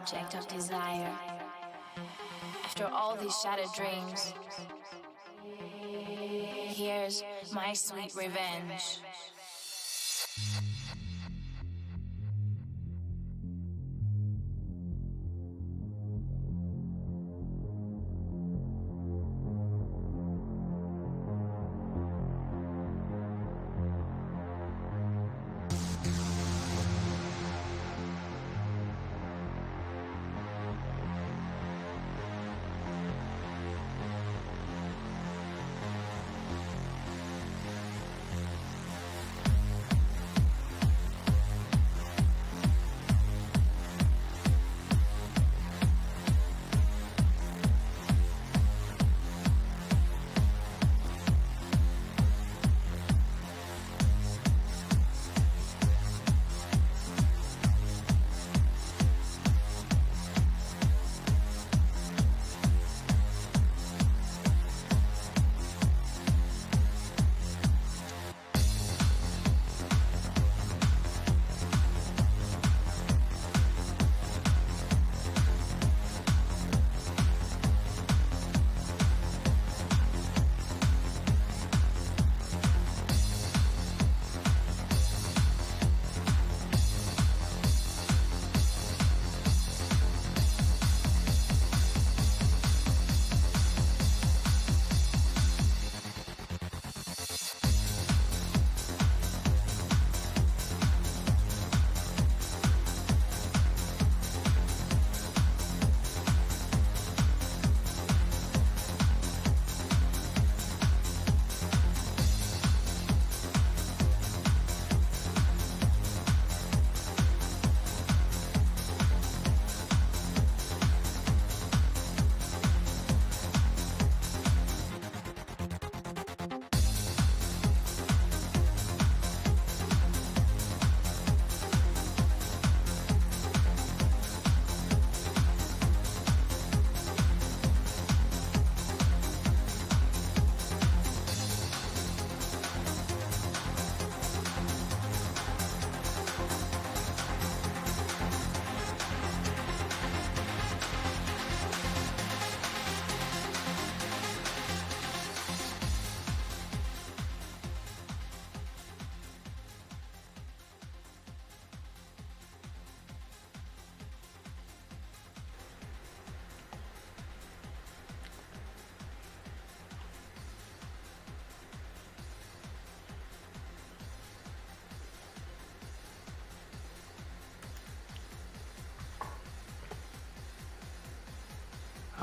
object of desire. After all these shattered dreams, here's my sweet revenge.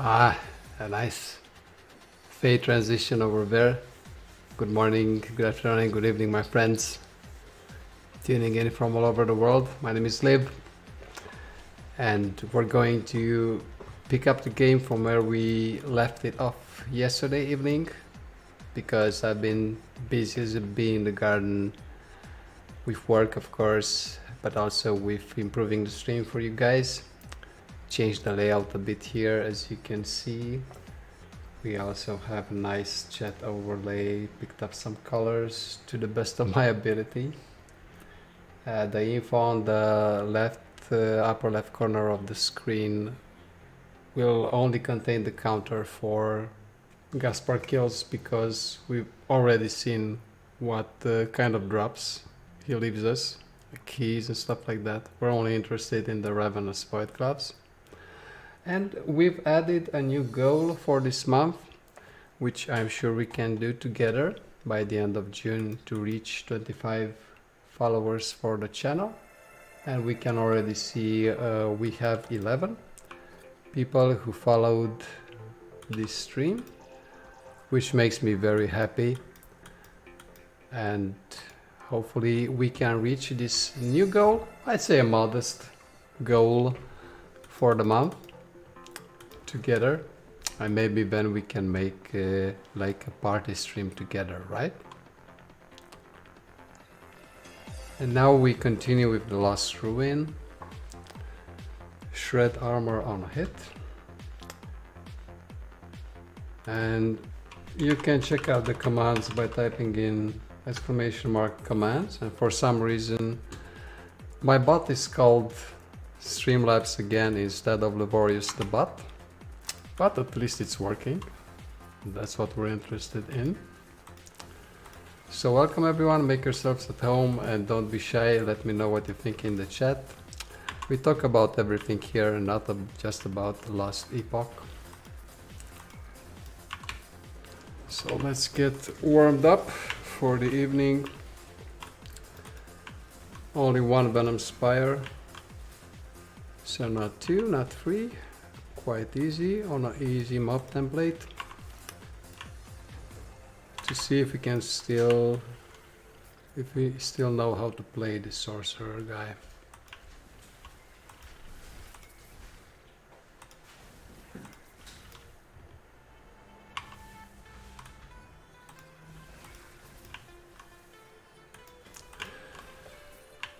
Ah, a nice fade transition over there. Good morning, good afternoon, good evening, my friends. Tuning in from all over the world. My name is Liv, and we're going to pick up the game from where we left it off yesterday evening, because I've been busy as a bee in the garden with work, of course, but also with improving the stream for you guys. Changed the layout a bit here, as you can see. We also have a nice chat overlay, picked up some colors to the best of my ability. The info on the left upper left corner of the screen will only contain the counter for Gaspar kills, because we've already seen what kind of drops he leaves us, keys and stuff like that. We're only interested in the Ravenous Void gloves. And we've added a new goal for this month, which I'm sure we can do together by the end of June, to reach 25 followers for the channel. And we can already see we have 11 people who followed this stream, which makes me very happy. And hopefully we can reach this new goal. I'd say a modest goal for the month together, and maybe then we can make like a party stream together, right? And now we continue with the Lost Ruin. Shred armor on hit, and you can check out the commands by typing in !commands, and for some reason my bot is called Streamlabs again instead of Laborious the bot, but at least it's working. That's what we're interested in. So welcome everyone, make yourselves at home and don't be shy. Let me know what you think in the chat. We talk about everything here and not just about the last epoch. So let's get warmed up for the evening. Only one Venom Spire. So not two, not three. Quite easy on an easy mob template. To see if we can still, if we still know how to play the sorcerer guy.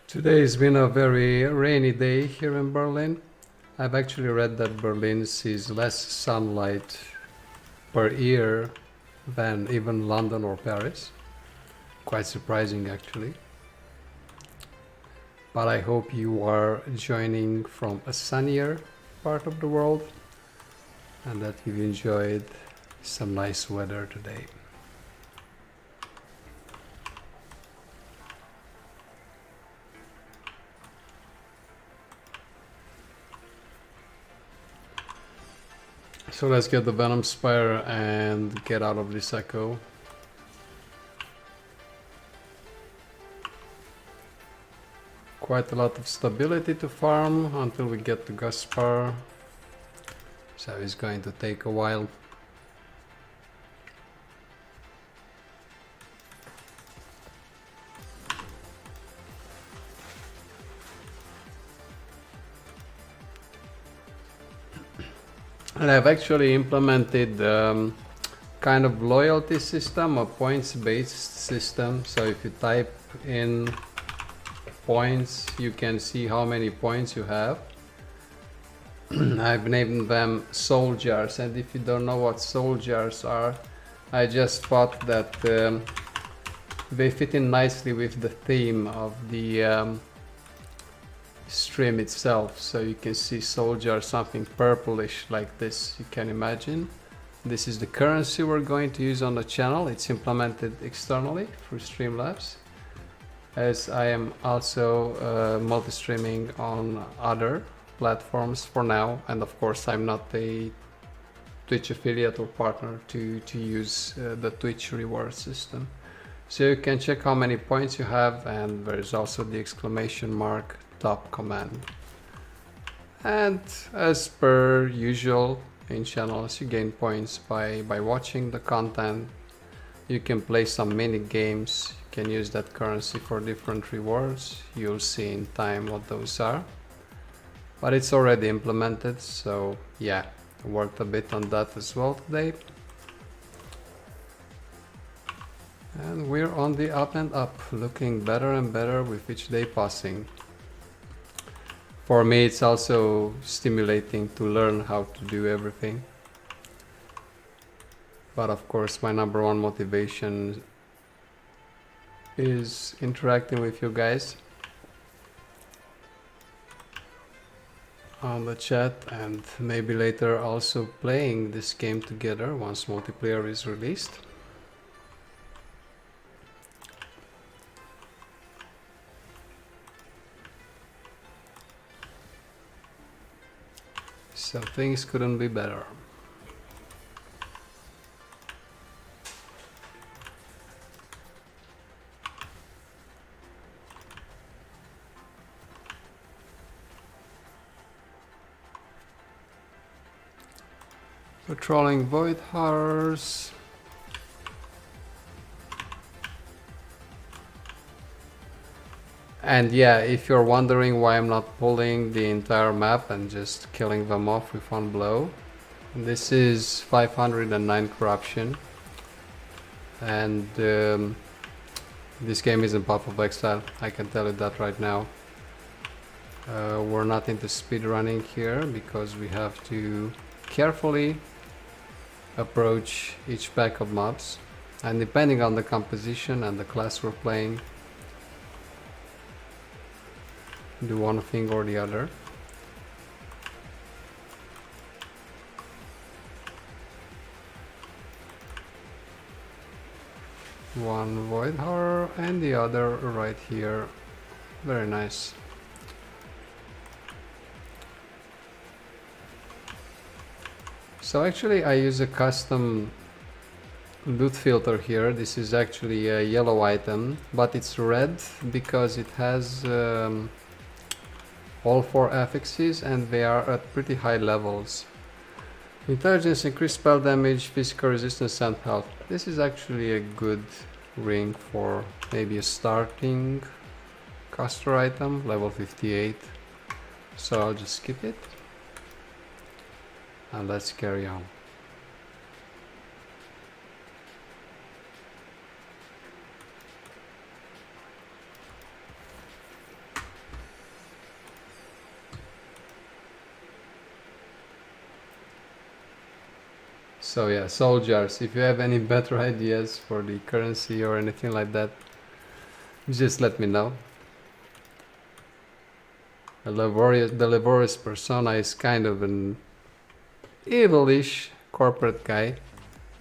Today has been a very rainy day here in Berlin. I've actually read that Berlin sees less sunlight per year than even London or Paris. Quite surprising actually. But I hope you are joining from a sunnier part of the world and that you've enjoyed some nice weather today. So let's get the Venom Spire and get out of this echo. Quite a lot of stability to farm until we get to Gaspar. So it's going to take a while. And I've actually implemented kind of loyalty system, a points-based system. So if you type in points, you can see how many points you have. I've named them soul jars, and if you don't know what soul jars are, I just thought that they fit in nicely with the theme of the stream itself. So you can see soul jar, something purplish like this, you can imagine. This is the currency we're going to use on the channel. It's implemented externally through Streamlabs, as I am also multi-streaming on other platforms for now, and of course I'm not a Twitch affiliate or partner to use the Twitch reward system. So you can check how many points you have, and there is also the exclamation mark top command. And as per usual in channels, you gain points by watching the content. You can play some mini games, you can use that currency for different rewards. You'll see in time what those are. But it's already implemented, so yeah, I worked a bit on that as well today. And we're on the up and up, looking better and better with each day passing. For me, it's also stimulating to learn how to do everything. But of course, my number one motivation is interacting with you guys on the chat, and maybe later also playing this game together once multiplayer is released. So things couldn't be better. Patrolling void horrors. And yeah, if you're wondering why I'm not pulling the entire map and just killing them off with one blow, this is 509 corruption, and this game isn't Path of Exile, I can tell you that right now. We're not into speedrunning here because we have to carefully approach each pack of mobs, and depending on the composition and the class we're playing, do one thing or the other. one void horror and the other right here. Very nice. So actually I use a custom loot filter here. This is actually a yellow item, but it's red because it has all 4 affixes and they are at pretty high levels. Intelligence, increased spell damage, physical resistance and health. This is actually a good ring for maybe a starting caster item, level 58. So I'll just skip it and let's carry on. So yeah, soldiers, if you have any better ideas for the currency or anything like that, just let me know. The laborious persona is kind of an evilish corporate guy.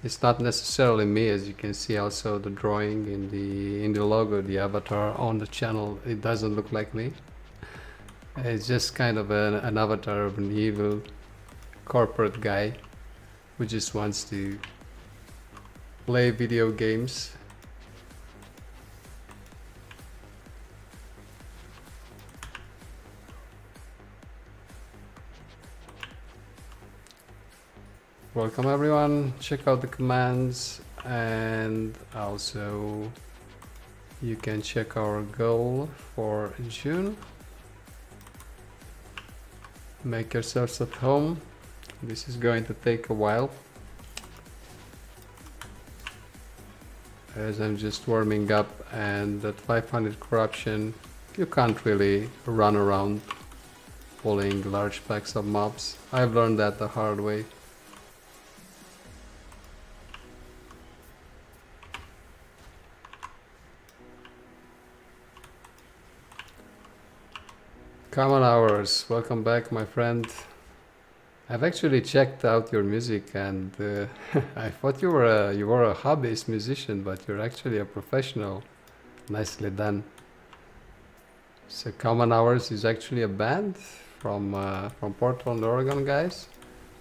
It's not necessarily me, as you can see also the drawing in the logo, the avatar on the channel, it doesn't look like me. It's just kind of an avatar of an evil corporate guy who just wants to play video games. Welcome everyone, check out the commands, and also you can check our goal for June. Make yourselves at home. This is going to take a while, as I'm just warming up, and at 500 corruption you can't really run around pulling large packs of mobs. I've learned that the hard way. Common Hours, welcome back my friend. I've actually checked out your music and I thought you were a hobbyist musician, but you're actually a professional. Nicely done. So Common Hours is actually a band from Portland, Oregon, guys.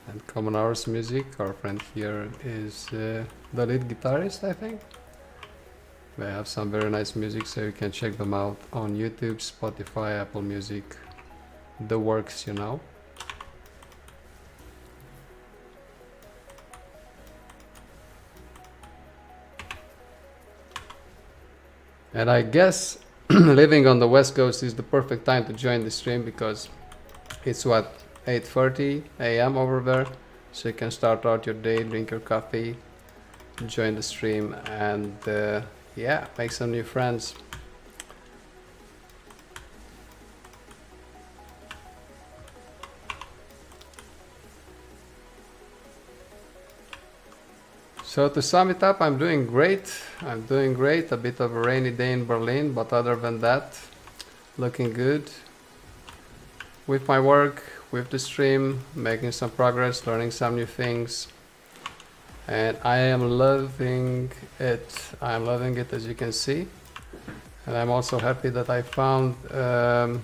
And Common Hours Music, our friend here is the lead guitarist, I think. They have some very nice music, so you can check them out on YouTube, Spotify, Apple Music, the works, you know. And I guess living on the West Coast is the perfect time to join the stream, because it's what, 8:30 a.m. over there, so you can start out your day, drink your coffee, join the stream, and yeah, make some new friends. So to sum it up, I'm doing great. I'm doing great. A bit of a rainy day in Berlin, but other than that, looking good. With my work, with the stream, making some progress, learning some new things. And I am loving it. I'm loving it, as you can see. And I'm also happy that I found a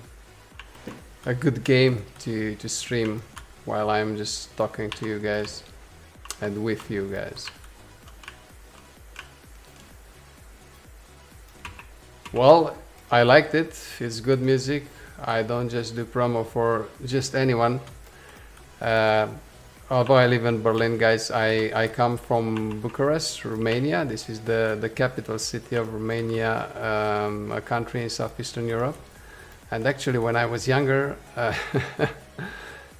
good game to stream while I'm just talking to you guys and with you guys. Well, I liked it. It's good music. I don't just do promo for just anyone. Although I live in Berlin, guys, I come from Bucharest, Romania. This is the capital city of Romania, a country in Southeastern Europe. And actually, when I was younger,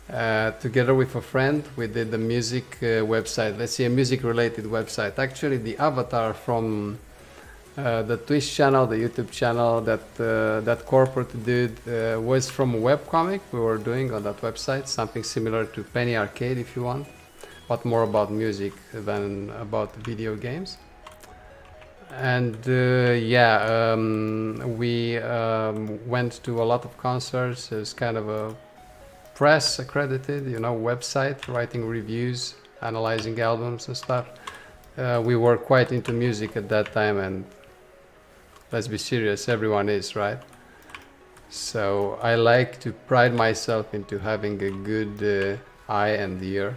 together with a friend, we did a music website. Let's see, a music-related website. Actually, the avatar from the Twitch channel, the YouTube channel that corporate did was from a webcomic we were doing on that website, something similar to Penny Arcade if you want, but more about music than about video games. And yeah, we went to a lot of concerts as kind of a press accredited, you know, website, writing reviews, analyzing albums and stuff. We were quite into music at that time, and let's be serious, everyone is, right? So I like to pride myself into having a good eye and ear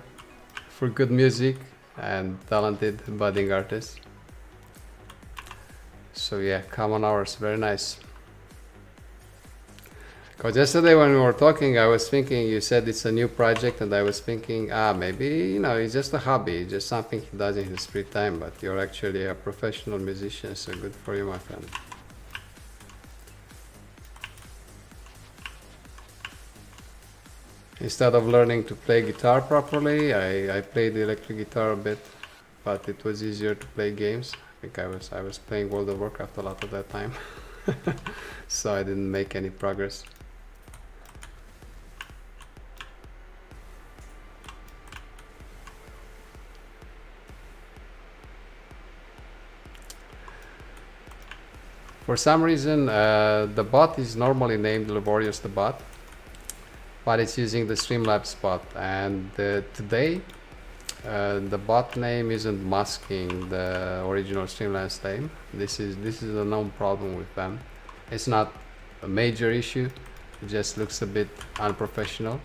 for good music and talented budding artists. So yeah, common hours, very nice. Because yesterday when we were talking, I was thinking, you said it's a new project, and I was thinking, maybe, you know, it's just a hobby, just something he does in his free time, but you're actually a professional musician, so good for you, my friend. Instead of learning to play guitar properly, I played the electric guitar a bit, but it was easier to play games. I think I was playing World of Warcraft a lot at that time, so I didn't make any progress. For some reason, the bot is normally named Laborious the bot, but it's using the Streamlabs bot, and today the bot name isn't masking the original Streamlabs name. This is a known problem with them. It's not a major issue, it just looks a bit unprofessional,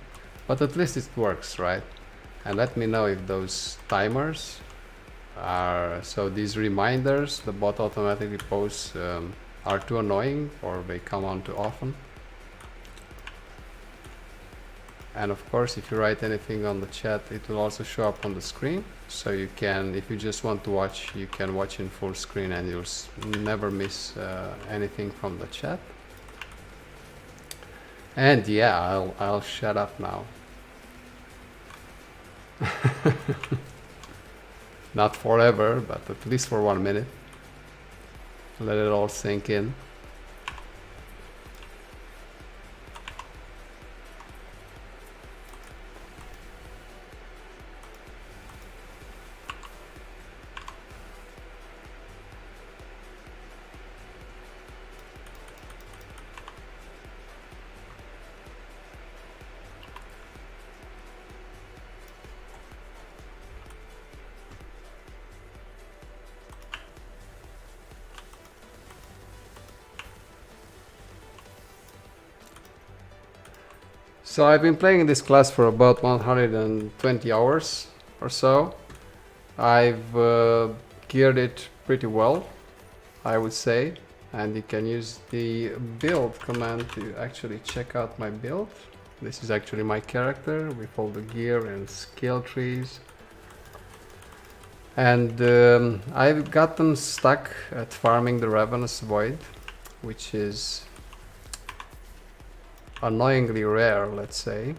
but at least it works, right? And let me know if those timers are, so these reminders the bot automatically posts, are too annoying, or they come on too often. And of course, if you write anything on the chat, it will also show up on the screen, so you can, if you just want to watch, you can watch in full screen and you'll never miss anything from the chat. And yeah, I'll shut up now. Not forever, but at least for 1 minute. Let it all sink in. So I've been playing this class for about 120 hours or so. I've geared it pretty well, I would say, and you can use the build command to actually check out my build. This is actually my character with all the gear and skill trees. And I've gotten stuck at farming the Ravenous Void, which is annoyingly rare, let's say,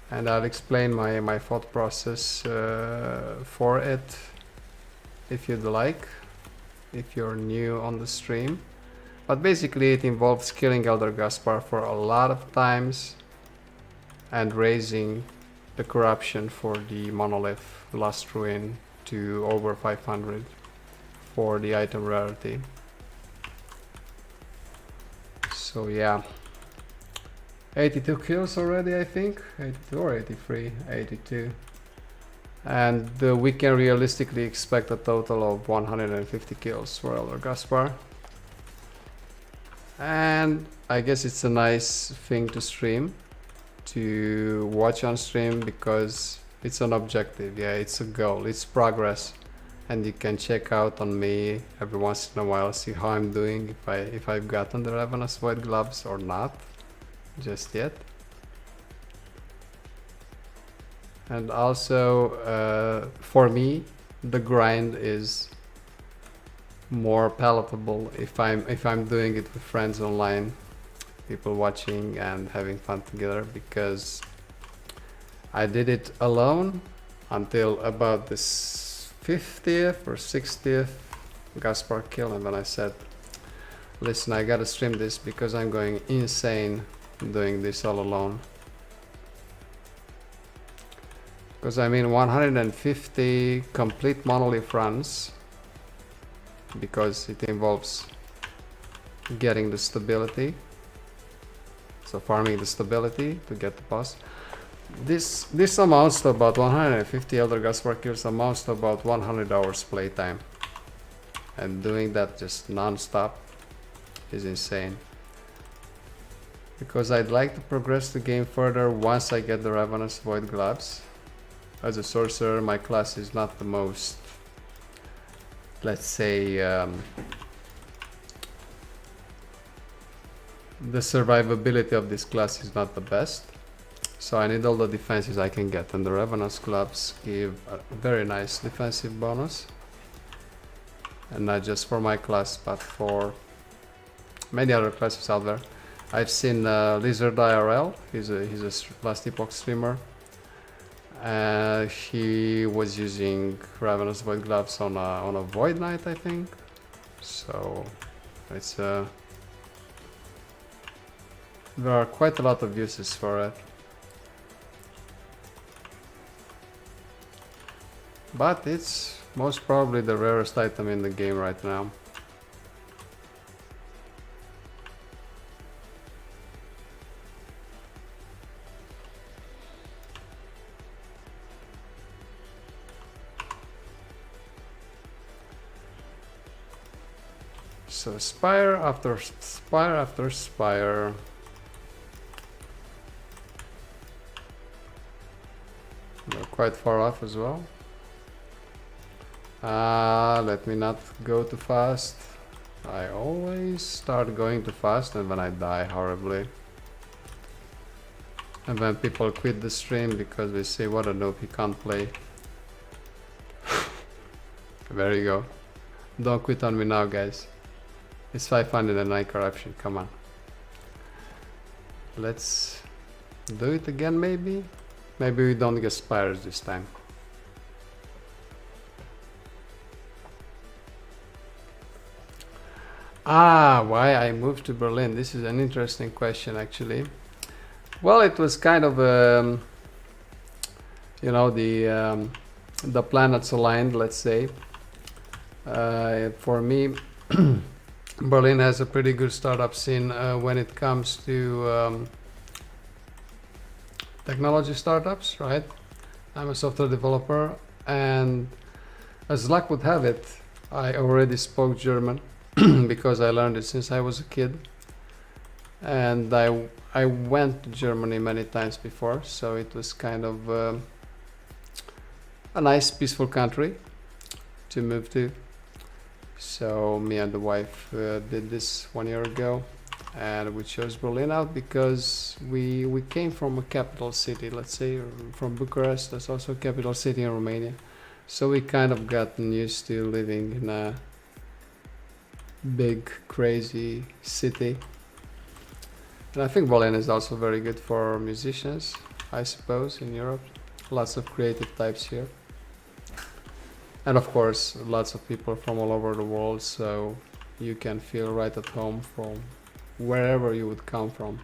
and I'll explain my thought process for it if you'd like, if you're new on the stream. But basically it involves killing Elder Gaspar for a lot of times and raising the corruption for the monolith Last Ruin to over 500 for the item rarity. So yeah, 82 kills already, I think. 82 or 83? 82. And we can realistically expect a total of 150 kills for Elder Gaspar. And I guess it's a nice thing to stream, to watch on stream, because it's an objective, yeah, it's a goal, it's progress. And you can check out on me every once in a while, see how I'm doing, if I've gotten the Ravenous Void gloves or not just yet. And also for me the grind is more palatable if I'm doing it with friends online, people watching and having fun together, because I did it alone until about this 50th or 60th Gaspar kill, and then I said, listen, I gotta stream this because I'm going insane doing this all alone. Because I mean 150 complete monolith runs, because it involves getting the stability, so farming the stability to get the boss. This amounts to about 150 Elder Gods War kills, amounts to about 100 hours playtime. And doing that just non-stop is insane. Because I'd like to progress the game further once I get the Ravenous Void gloves. As a sorcerer, my class is not the most, let's say, the survivability of this class is not the best. So I need all the defenses I can get, and the Ravenous gloves give a very nice defensive bonus. And not just for my class, but for many other classes out there. I've seen Lizard IRL, he's a last epoch streamer. He was using Ravenous Void gloves on a Void Knight, I think. So it's there are quite a lot of uses for it. But it's most probably the rarest item in the game right now. So spire after spire after spire. We're quite far off as well. Let me not go too fast. I always start going too fast and then I die horribly. And then people quit the stream because they say, what a noob, he can't play. There you go. Don't quit on me now, guys. It's 509 corruption, come on. Let's do it again, maybe? Maybe we don't get spires this time. Why I moved to Berlin? This is an interesting question, actually. Well, it was kind of, you know, the planets aligned, let's say. For me, Berlin has a pretty good startup scene when it comes to technology startups, right? I'm a software developer, and as luck would have it, I already spoke German because I learned it since I was a kid. And I went to Germany many times before, so it was kind of a nice, peaceful country to move to. So me and the wife did this 1 year ago, and we chose Berlin out because we came from a capital city, let's say, from Bucharest. That's also a capital city in Romania. So we kind of gotten used to living in a big, crazy city. And I think Berlin is also very good for musicians, I suppose, in Europe. Lots of creative types here. And of course, lots of people from all over the world, so you can feel right at home from wherever you would come from.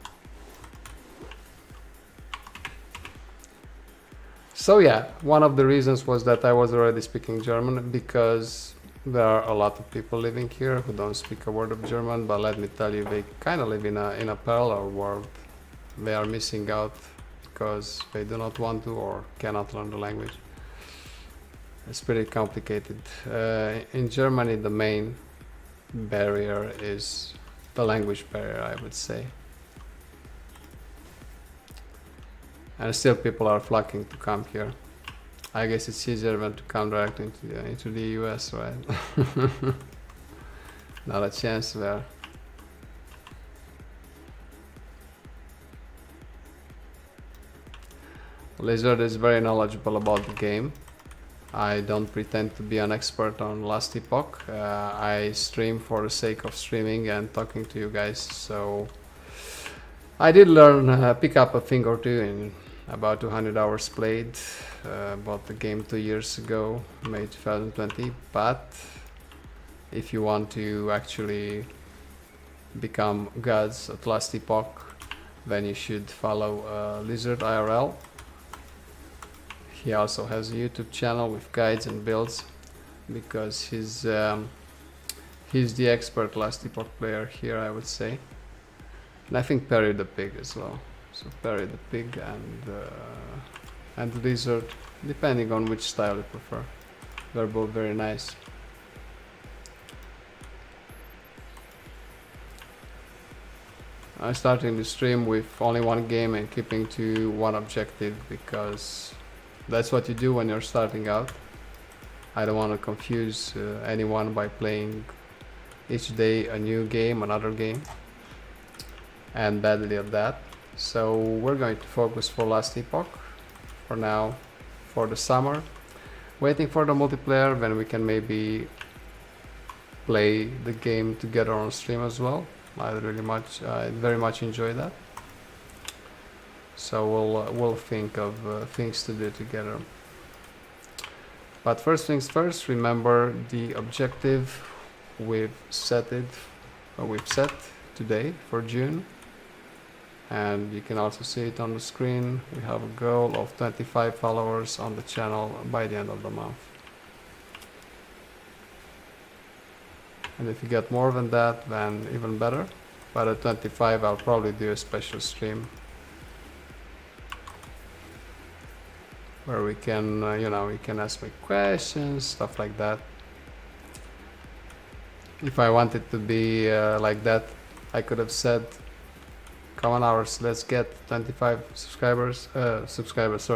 So yeah, one of the reasons was that I was already speaking German, because there are a lot of people living here who don't speak a word of German, but let me tell you, they kind of live in a parallel world. They are missing out because they do not want to or cannot learn the language. It's pretty complicated. In Germany, the main barrier is the language barrier, I would say. And still people are flocking to come here. I guess it's easier than to come directly into the US, right? Not a chance there. Lizard is very knowledgeable about the game. I don't pretend to be an expert on Last Epoch. I stream for the sake of streaming and talking to you guys, so I did learn, pick up a thing or two in about 200 hours played. Bought the game 2 years ago, May 2020, but if you want to actually become gods at Last Epoch, then you should follow Lizard IRL. He also has a YouTube channel with guides and builds, because he's the expert Last Epoch player here, I would say. And I think Perry the Pig as well. So Perry the pig and the lizard, depending on which style you prefer. They're both very nice. I'm starting the stream with only one game and keeping to one objective because that's what you do when you're starting out. I don't want to confuse anyone by playing each day a new game, another game, and badly at that. So we're going to focus for Last Epoch for now, for the summer, waiting for the multiplayer when we can maybe play the game together on stream as well. I very much enjoy that. So we'll think of things to do together. But first things first, remember the objective we've set today for June, and you can also see it on the screen. We have a goal of 25 followers on the channel by the end of the month. And if you get more than that, then even better. But at 25 I'll probably do a special stream where we can you can ask me questions, stuff like that. If I wanted to be like that, I could have said, come on hours, let's get 25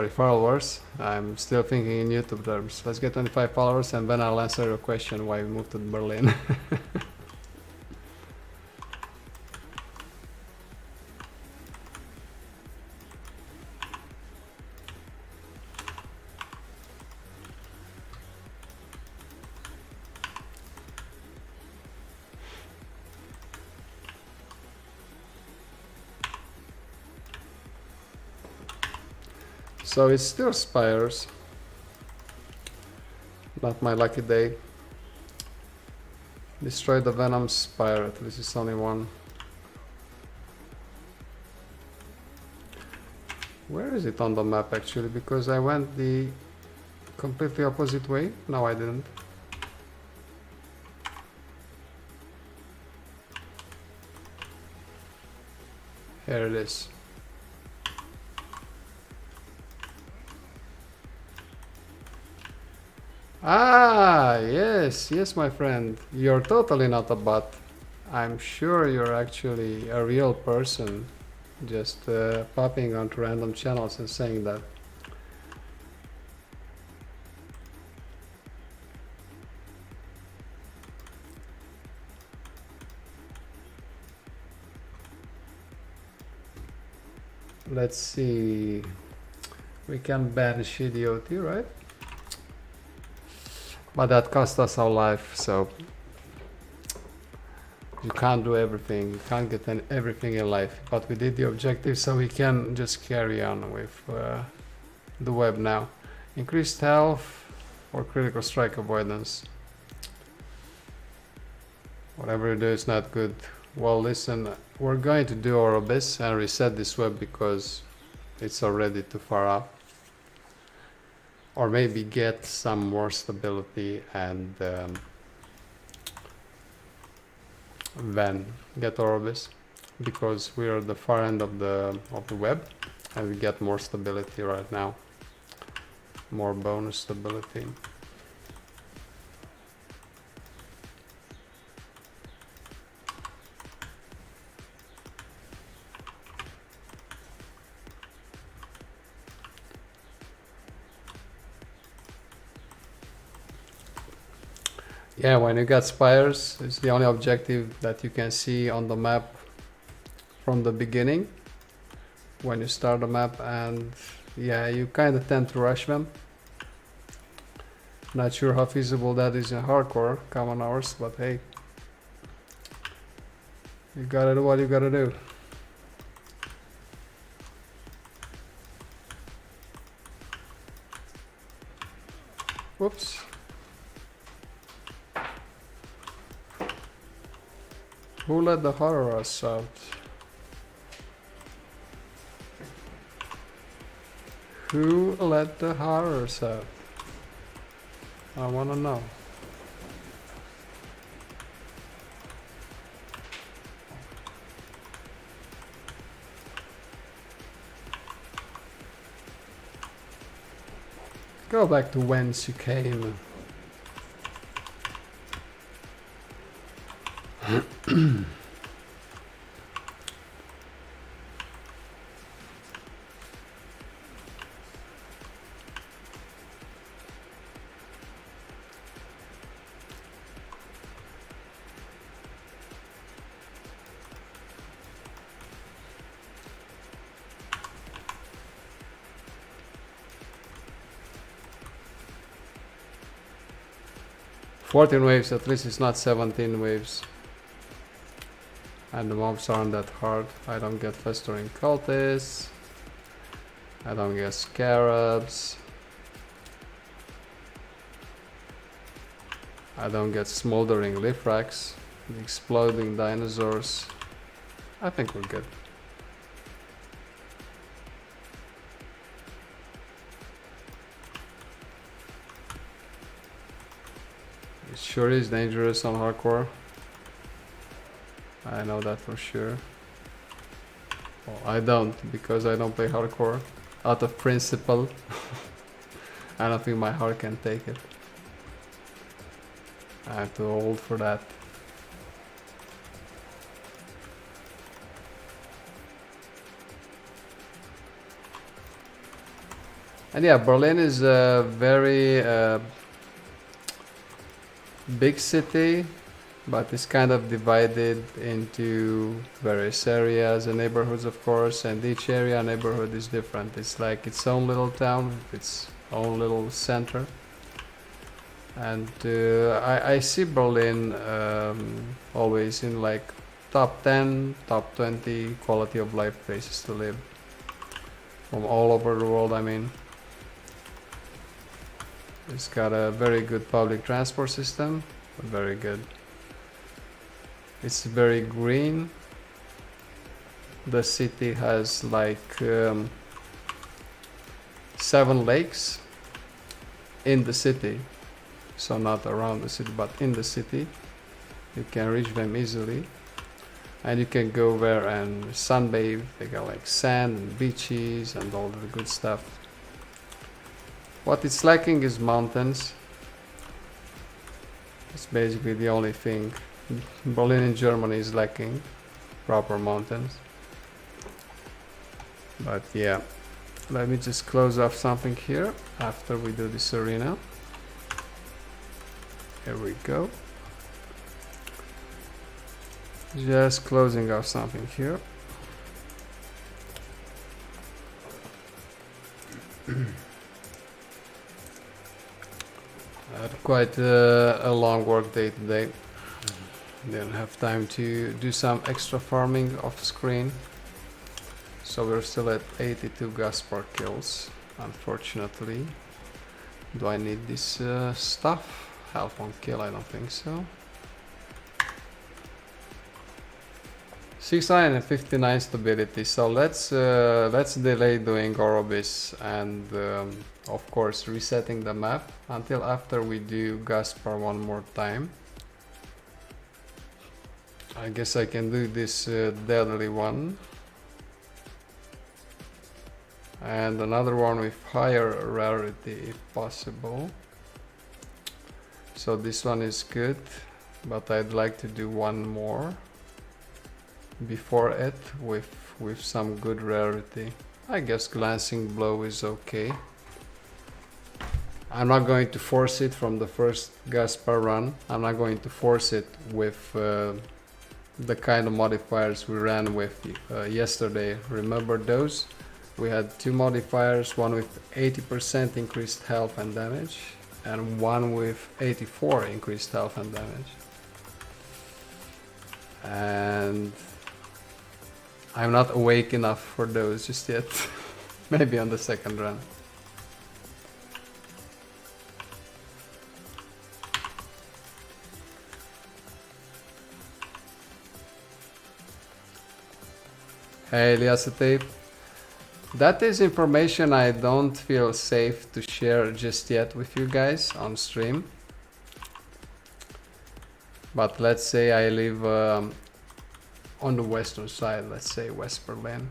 followers. I'm still thinking in YouTube terms. Let's get 25 followers and then I'll answer your question why we moved to Berlin. So it's still spires. Not my lucky day. Destroy the Venom Spire, at least it's only one. Where is it on the map actually? Because I went the completely opposite way. No, I didn't. Here it is. Ah, yes, my friend. You're totally not a bot. I'm sure you're actually a real person, just popping onto random channels and saying that. Let's see. We can banish idiotity, right? But that cost us our life, so you can't do everything. You can't get everything in life. But we did the objective, so we can just carry on with the web now. Increased health or critical strike avoidance. Whatever you do is not good. Well, listen, we're going to do our best and reset this web because it's already too far up. Or maybe get some more stability and then get Orbis, because we are at the far end of the web and we get more stability right now, more bonus stability. Yeah, when you got spires, it's the only objective that you can see on the map from the beginning when you start the map, and yeah, you kind of tend to rush them. Not sure how feasible that is in hardcore common hours, but hey, you gotta do what you gotta do. Whoops. Who let the horrors out? Who let the horrors out? I wanna know. Go back to whence you came. 14 waves, at least it's not 17 waves. And the mobs aren't that hard. I don't get festering cultists. I don't get scarabs. I don't get smoldering lifracks, the exploding dinosaurs. I think we're good. It sure is dangerous on hardcore. I know that for sure. Well, I don't, because I don't play hardcore. Out of principle. I don't think my heart can take it. I'm too old for that. And yeah, Berlin is a very big city, but it's kind of divided into various areas and neighborhoods, of course, and each area and neighborhood is different. It's like its own little town, its own little center. And I see Berlin always in like top 10, top 20 quality of life places to live. From all over the world, I mean. It's got a very good public transport system, very good. It's very green. The city has like 7 lakes in the city. So not around the city, but in the city. You can reach them easily. And you can go there and sunbathe. They got like sand and beaches and all the good stuff. What it's lacking is mountains. It's basically the only thing Berlin in Germany is lacking. Proper mountains. But yeah, let me just close off something here after we do this arena. Here we go. Just closing off something here. I had quite a long work day today. Didn't have time to do some extra farming off screen. So we're still at 82 gas spark kills, unfortunately. Do I need this stuff? Health on kill, I don't think so. 659 stability, so let's delay doing Orobis and of course resetting the map until after we do Gaspar one more time. I guess I can do this deadly one and another one with higher rarity if possible. So this one is good, but I'd like to do one more before it with some good rarity. I guess glancing blow is okay. I'm not going to force it from the first Gaspar run. I'm not going to force it with the kind of modifiers we ran with yesterday. Remember those? We had 2 modifiers, one with 80% increased health and damage and one with 84 increased health and damage. And I'm not awake enough for those just yet. Maybe on the second run. Hey Liasate, that is information I don't feel safe to share just yet with you guys on stream. But let's say I live on the western side, let's say West Berlin.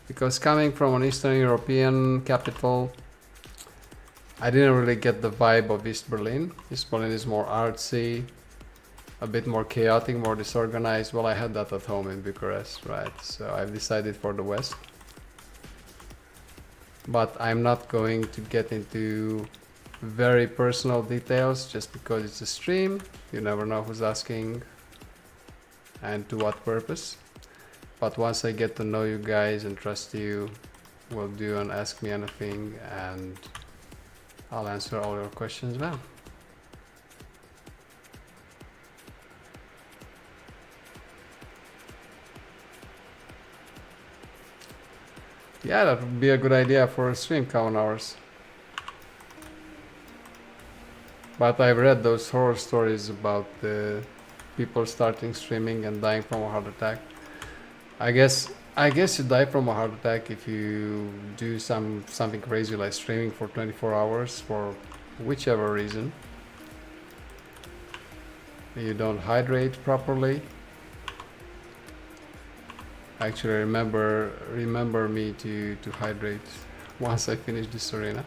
Because coming from an Eastern European capital, I didn't really get the vibe of East Berlin. East Berlin is more artsy, a bit more chaotic, more disorganized. Well, I had that at home in Bucharest, right? So I've decided for the West. But I'm not going to get into very personal details just because it's a stream. You never know who's asking and to what purpose. But once I get to know you guys and trust you, we'll do an Ask Me Anything and I'll answer all your questions now. Yeah, that would be a good idea for a stream, Common Hours. But I've read those horror stories about the people starting streaming and dying from a heart attack. I guess you die from a heart attack if you do something crazy like streaming for 24 hours for whichever reason. You don't hydrate properly. Actually, remember me to hydrate once I finish this arena.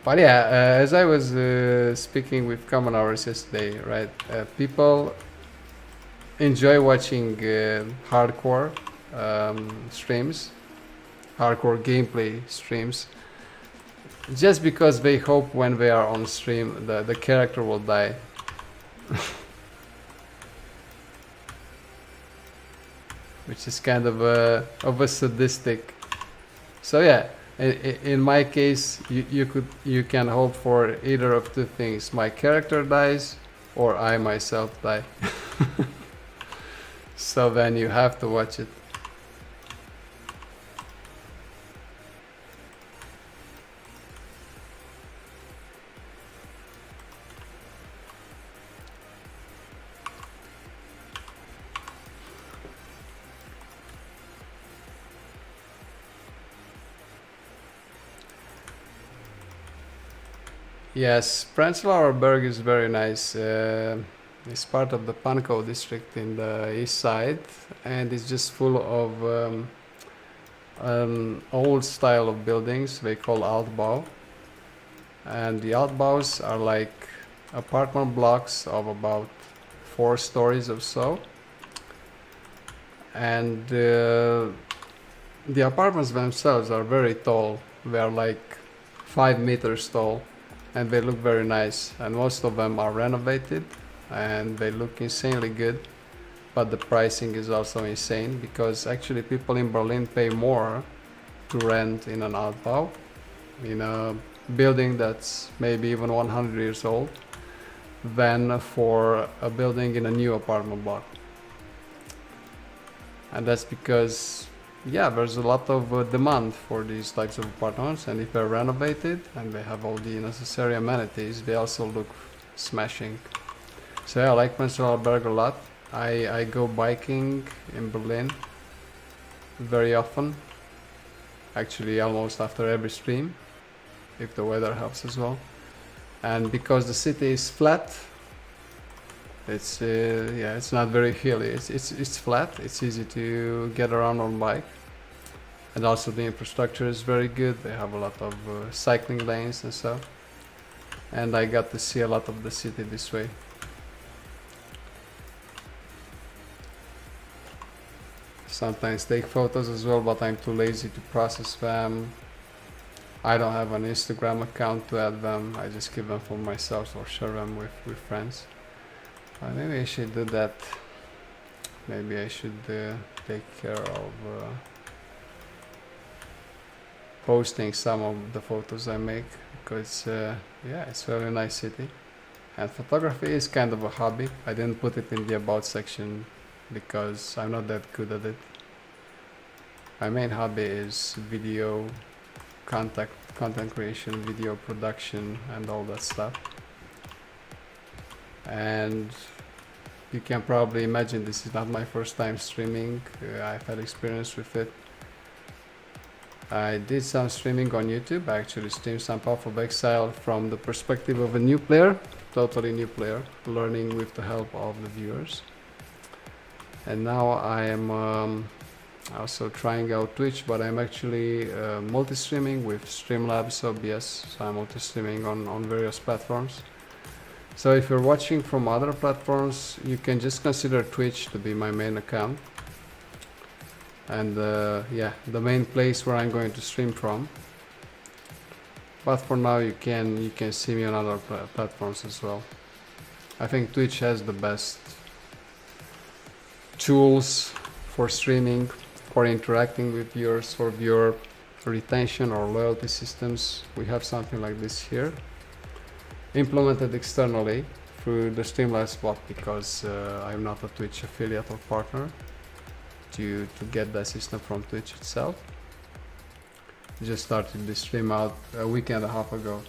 But yeah, as I was speaking with Common Hours yesterday, right? People enjoy watching hardcore streams, hardcore gameplay streams, just because they hope when they are on stream the character will die. Which is kind of a sadistic. So yeah, in my case, you can hope for either of two things: my character dies, or I myself die. So then you have to watch it. Yes, Prenzlauer Berg is very nice. It's part of the Pankow district in the east side, and it's just full of an old style of buildings they call Altbau. And the Altbaus are like apartment blocks of about 4 stories or so. And the apartments themselves are very tall. They are like 5 meters tall. And they look very nice, and most of them are renovated and they look insanely good, but the pricing is also insane because actually people in Berlin pay more to rent in an Altbau, in a building that's maybe even 100 years old, than for a building in a new apartment block. And that's because there's a lot of demand for these types of apartments, and if they're renovated and they have all the necessary amenities, they also look smashing. So yeah, I like Prenzlauer Berg a lot. I go biking in Berlin very often, actually almost after every stream, if the weather helps as well. And because the city is flat, it's not very hilly. It's flat. It's easy to get around on bike, and also the infrastructure is very good. They have a lot of cycling lanes and stuff. And I got to see a lot of the city this way. Sometimes take photos as well, but I'm too lazy to process them. I don't have an Instagram account to add them. I just keep them for myself or share them with friends. Maybe I should do that. Maybe I should take care of posting some of the photos I make, because it's a very nice city. And photography is kind of a hobby. I didn't put it in the about section because I'm not that good at it. My main hobby is video content creation, video production, and all that stuff. And you can probably imagine this is not my first time streaming. I've had experience with it. I did some streaming on YouTube. I actually streamed some Path of Exile from the perspective of a new player, totally new player, learning with the help of the viewers. And now I am Also trying out Twitch, but I'm actually multi-streaming with Streamlabs OBS, so I'm multi-streaming on various platforms. So if you're watching from other platforms, you can just consider Twitch to be my main account. And yeah, the main place where I'm going to stream from. But for now you can see me on other platforms as well. I think Twitch has the best tools for streaming, for interacting with viewers, for viewer retention or loyalty systems. We have something like this here, implemented externally through the Streamlabs bot, because I'm not a Twitch affiliate or partner, to get that system from Twitch itself. Just started the stream out a week and a half ago.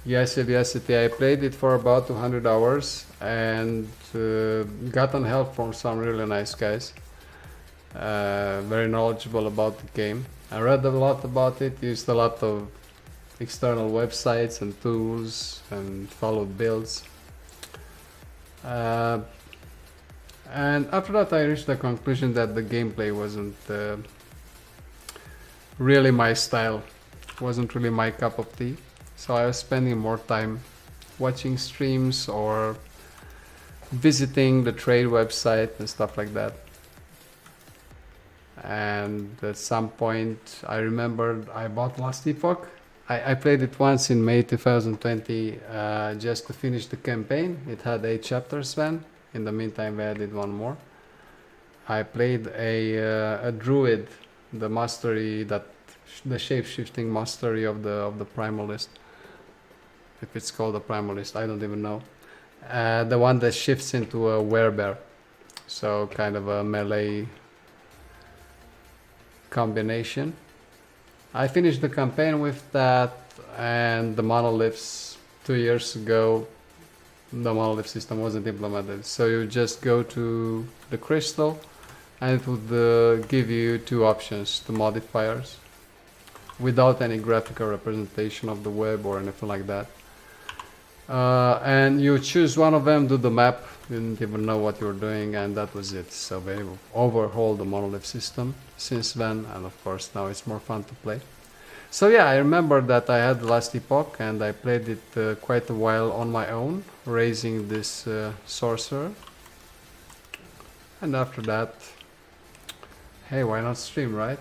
Yes, I played it for about 200 hours and gotten help from some really nice guys, very knowledgeable about the game. I read a lot about it, used a lot of external websites and tools, and followed builds. And after that I reached the conclusion that the gameplay wasn't really my style, wasn't really my cup of tea. So I was spending more time watching streams or visiting the trade website and stuff like that. And at some point I remembered I bought Last Epoch. I played it once in May 2020 just to finish the campaign. It had 8 chapters then. In the meantime we added one more. I played a druid, the mastery, the shape-shifting mastery of the primalist. If it's called a primalist, I don't even know. The one that shifts into a werebear, so kind of a melee combination. I finished the campaign with that, and the monoliths 2 years ago, the monolith system wasn't implemented. So you just go to the crystal and it would give you 2 options, 2 modifiers, without any graphical representation of the web or anything like that. And you choose one of them, do the map, didn't even know what you were doing, and that was it. So they overhauled the monolith system since then, and of course now it's more fun to play. So yeah, I remember that I had Last Epoch and I played it quite a while on my own, raising this sorcerer. And after that, hey, why not stream, right?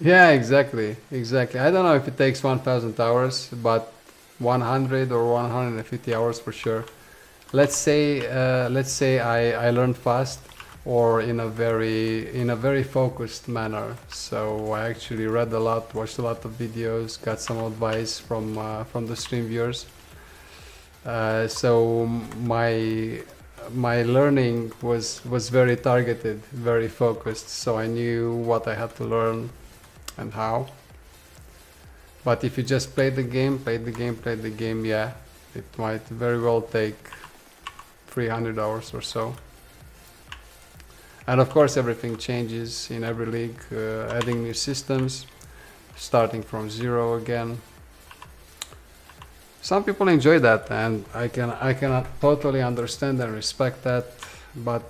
Yeah, exactly. I don't know if it takes 1000 hours, but 100 or 150 hours for sure. Let's say I learned fast, or in a very focused manner. So I actually read a lot, watched a lot of videos, got some advice from the stream viewers. So my learning was very targeted, very focused. So I knew what I had to learn and how. But if you just play the game, yeah, it might very well take 300 hours or so. And of course everything changes in every league, adding new systems, starting from zero again. Some people enjoy that, and I can totally understand and respect that, but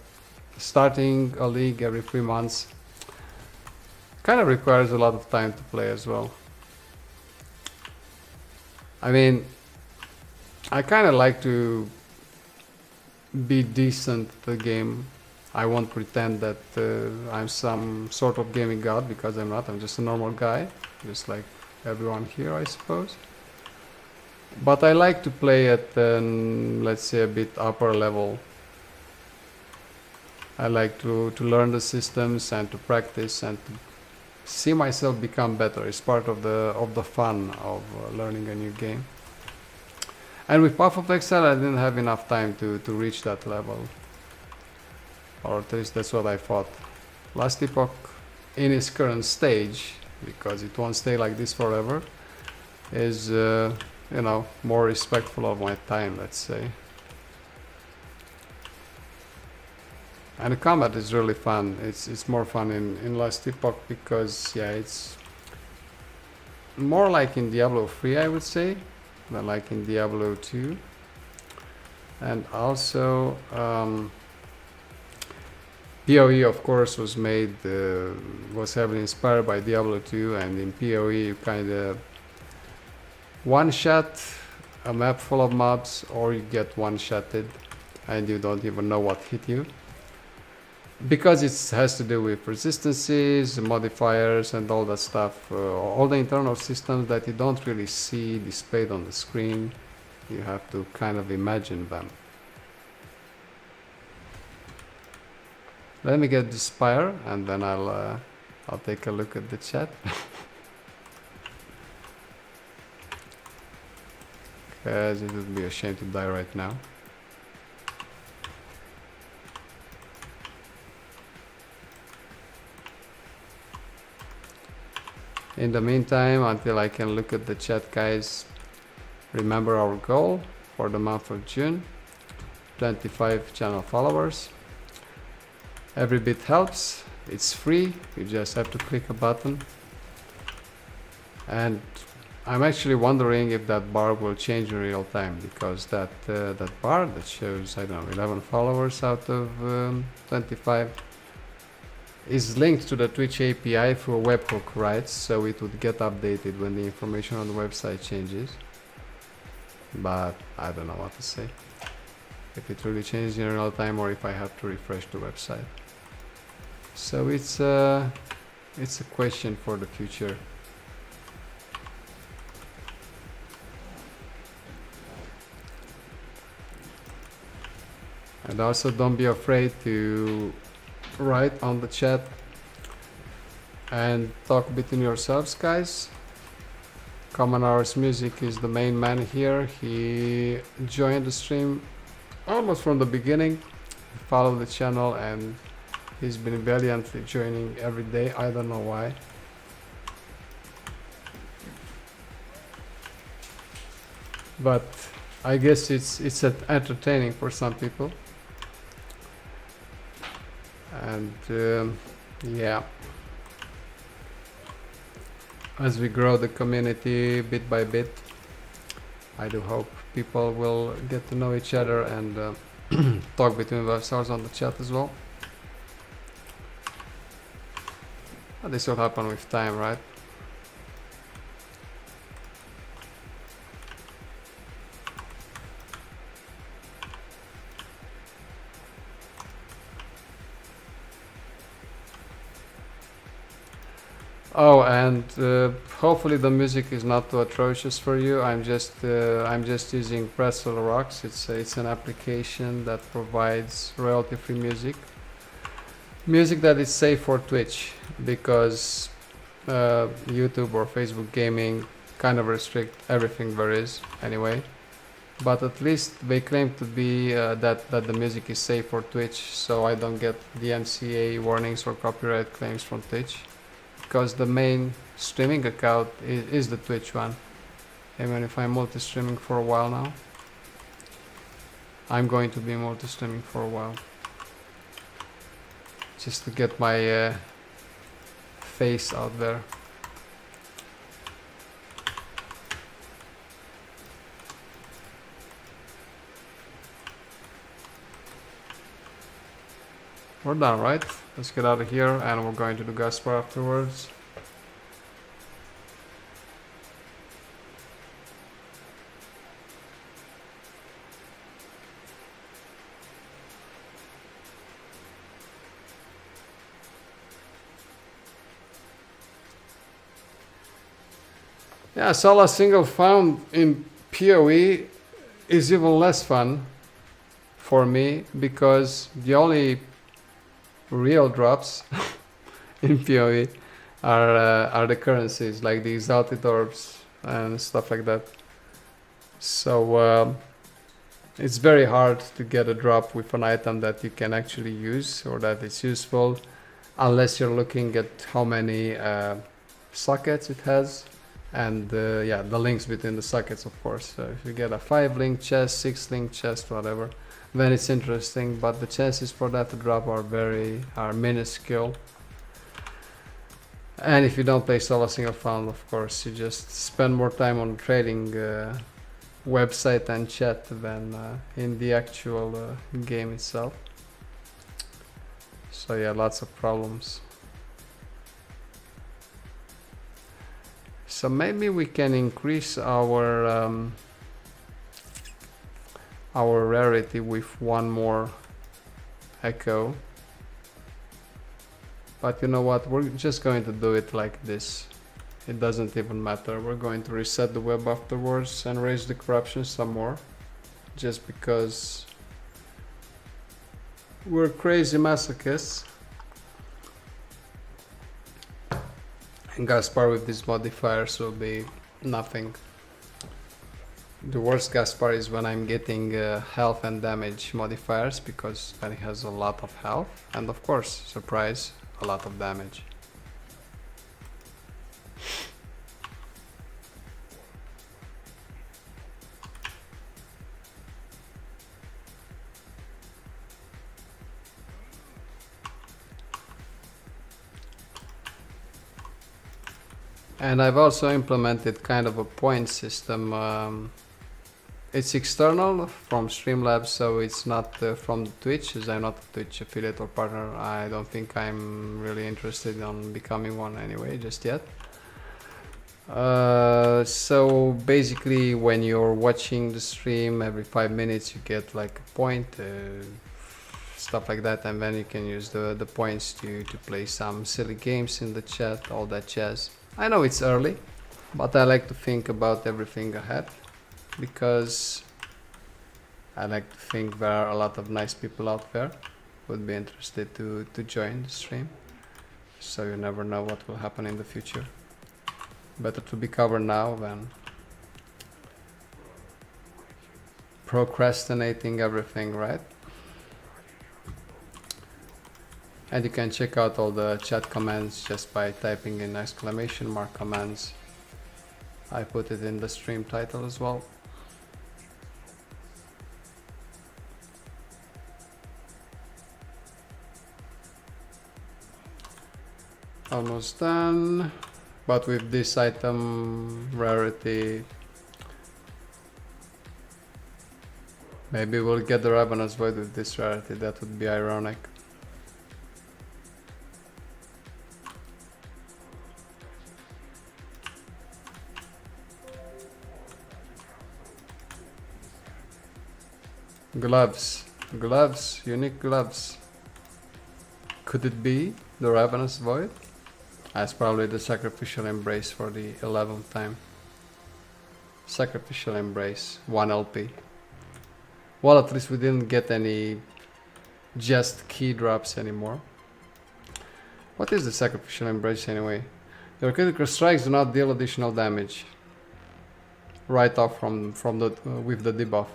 starting a league every 3 months kind of requires a lot of time to play as well. I mean, I kind of like to be decent at the game. I won't pretend that I'm some sort of gaming god, because I'm not. I'm just a normal guy, just like everyone here, I suppose. But I like to play at, let's say, a bit upper level. I like to learn the systems and to practice and to see myself become better. It's part of the fun of learning a new game. And with Path of Exile, I didn't have enough time to reach that level. Or at least that's what I thought. Last Epoch, in its current stage, because it won't stay like this forever, is you know, more respectful of my time, let's say. And the combat is really fun. It's more fun in Last Epoch, because yeah, it's more like in Diablo 3, I would say. than like in Diablo 2. And also PoE of course was heavily inspired by Diablo 2, and in PoE you kind of one-shot a map full of mobs, or you get one-shotted and you don't even know what hit you. Because it has to do with resistances, modifiers and all that stuff, all the internal systems that you don't really see displayed on the screen, you have to kind of imagine them. Let me get the spire and then I'll take a look at the chat. Because it would be a shame to die right now. In the meantime, until I can look at the chat, guys, remember our goal for the month of June: 25 channel followers. Every bit helps. It's free. You just have to click a button. And I'm actually wondering if that bar will change in real time, because that bar that shows, I don't know, 11 followers out of 25 is linked to the Twitch API through a webhook, right? So it would get updated when the information on the website changes. But I don't know what to say. If it really changes in real time or if I have to refresh the website. So it's a question for the future. And also don't be afraid to write on the chat and talk between yourselves, guys. Common Hours Music is the main man here. He joined the stream almost from the beginning, followed the channel, and he's been valiantly joining every day. I don't know why. But I guess it's entertaining for some people. And yeah, as we grow the community bit by bit, I do hope people will get to know each other and talk between themselves on the chat as well. But this will happen with time, right? Oh, and hopefully the music is not too atrocious for you. I'm just using Pretzel Rocks. It's an application that provides royalty-free music that is safe for Twitch, because YouTube or Facebook gaming kind of restrict everything there is anyway. But at least they claim to be that the music is safe for Twitch, so I don't get DMCA warnings or copyright claims from Twitch. Because the main streaming account is the Twitch one. Even if I'm multi-streaming for a while now. I'm going to be multi-streaming for a while. Just to get my face out there. We're done, right? Let's get out of here, and we're going to do Gaspar afterwards. Yeah, solo single found in PoE is even less fun for me, because the only real drops in PoE are the currencies, like the exalted orbs and stuff like that. So it's very hard to get a drop with an item that you can actually use or that is useful, unless you're looking at how many sockets it has, and yeah, the links between the sockets, of course. So if you get a 5-link chest, 6-link chest, whatever, then it's interesting, but the chances for that to drop are minuscule. And if you don't play solo single found, of course, you just spend more time on trading website and chat than in the actual game itself. So yeah, lots of problems. So maybe we can increase our rarity with one more echo. But you know what, we're just going to do it like this. It doesn't even matter. We're going to reset the web afterwards and raise the corruption some more. Just because we're crazy masochists. And Gaspar with these modifiers will be nothing. The worst Gaspar is when I'm getting health and damage modifiers, because then he has a lot of health and of course, surprise, a lot of damage. And I've also implemented kind of a point system. It's external from Streamlabs, so it's not from Twitch, as I'm not a Twitch affiliate or partner. I don't think I'm really interested in becoming one anyway, just yet. So basically, when you're watching the stream, every 5 minutes you get like a point, stuff like that, and then you can use the points to play some silly games in the chat, all that jazz. I know it's early, but I like to think about everything ahead, because I like to think there are a lot of nice people out there who would be interested to join the stream. So you never know what will happen in the future. Better to be covered now than procrastinating everything, right? And you can check out all the chat comments just by typing in !! commands. I put it in the stream title as well. Almost done. But with this item rarity, maybe we'll get the Ravenous Void with this rarity. That would be ironic. Gloves, gloves, unique gloves. Could it be the Ravenous Void? That's probably the Sacrificial Embrace for the 11th time. Sacrificial Embrace, 1 LP. Well, at least we didn't get any just key drops anymore. What is the Sacrificial Embrace anyway? Your critical strikes do not deal additional damage. Right off from the with the debuff.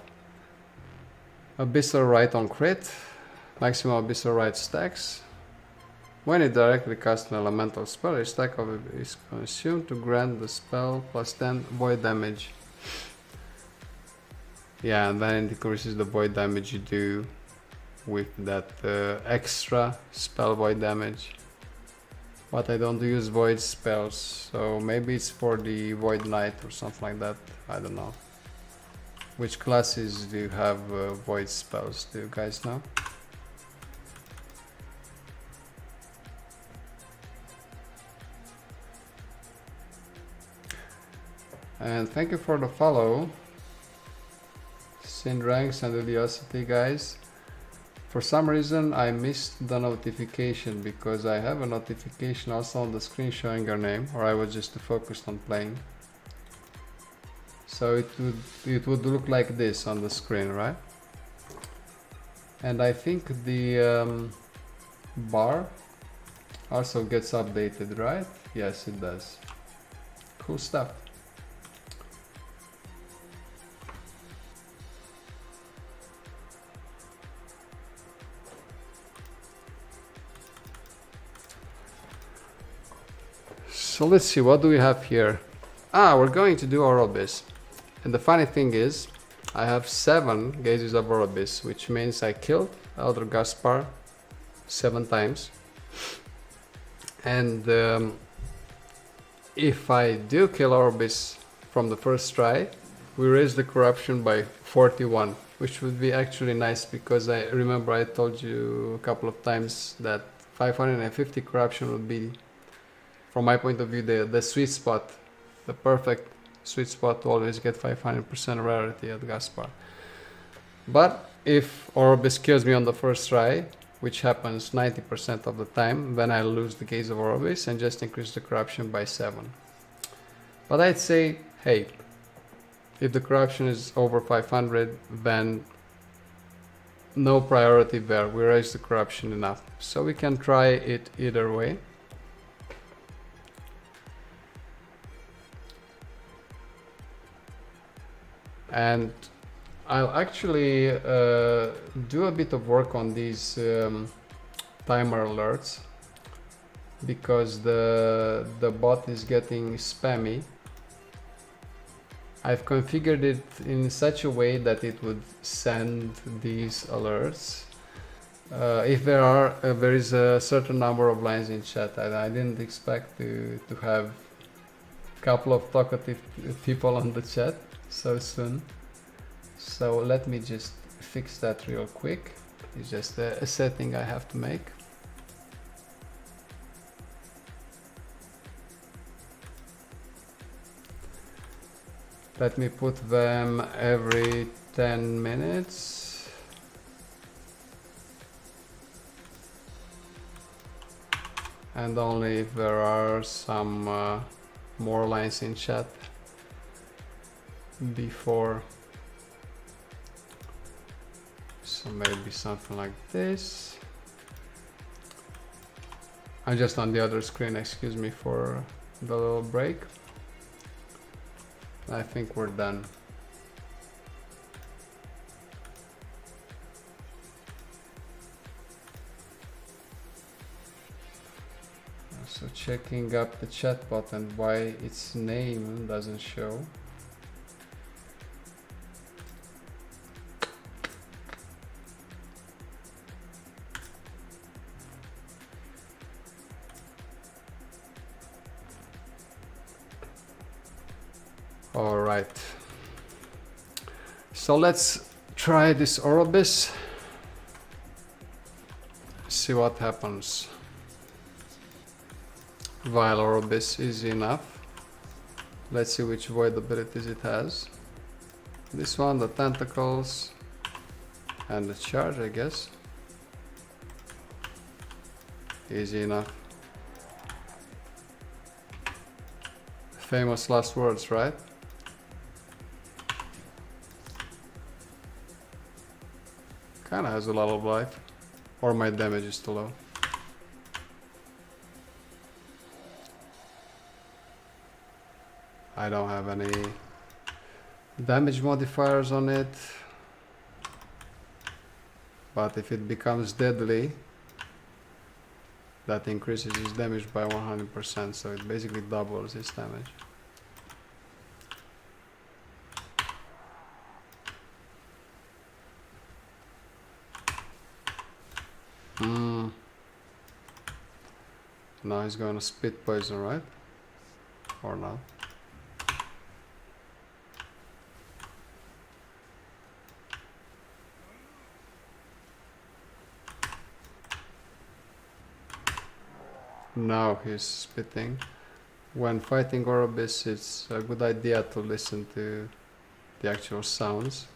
Abyssal Rite on crit. Maximum Abyssal Rite stacks. When it directly casts an elemental spell, a stack of it is consumed to grant the spell plus 10 void damage. Yeah, and then it increases the void damage you do with that extra spell void damage. But I don't use void spells, so maybe it's for the Void Knight or something like that. I don't know. Which classes do you have void spells? Do you guys know? And thank you for the follow, Syndrax and Iliosity, guys. For some reason I missed the notification, because I have a notification also on the screen showing your name, or I was just too focused on playing. So it would look like this on the screen, right? And I think the bar also gets updated, right? Yes, it does. Cool stuff. So let's see, what do we have here? Ah, we're going to do Oral Abyss. And the funny thing is, I have 7 Gazes of Oral Abyss, which means I killed Elder Gaspar 7 times. And if I do kill Oral Abyss from the first try, we raised the corruption by 41, which would be actually nice, because I remember I told you a couple of times that 550 corruption would be, from my point of view, the sweet spot, the perfect sweet spot to always get 500% rarity at Gaspar. But if Orbis kills me on the first try, which happens 90% of the time, then I lose the case of Orbis and just increase the corruption by 7. But I'd say, hey, if the corruption is over 500, then no priority there, we raise the corruption enough. So we can try it either way. And I'll actually do a bit of work on these timer alerts, because the bot is getting spammy. I've configured it in such a way that it would send these alerts if there is a certain number of lines in chat. I didn't expect to have a couple of talkative people on the chat so soon. So let me just fix that real quick. It's just a setting I have to make. Let me put them every 10 minutes. And only if there are some more lines in chat before. So maybe something like this. I'm just on the other screen, excuse me for the little break. I think we're done. So checking up the chatbot and why its name doesn't show. All right, so let's try this Orbis, see what happens. While Orbis is enough, let's see which void abilities it has. This one, the tentacles, and the charge, I guess. Easy enough. Famous last words, right? Kinda has a lot of life, or my damage is too low. I don't have any damage modifiers on it, but if it becomes deadly, that increases its damage by 100%, so it basically doubles its damage. Now he's gonna spit poison, right? Or not? Now he's spitting. When fighting Orbis, it's a good idea to listen to the actual sounds.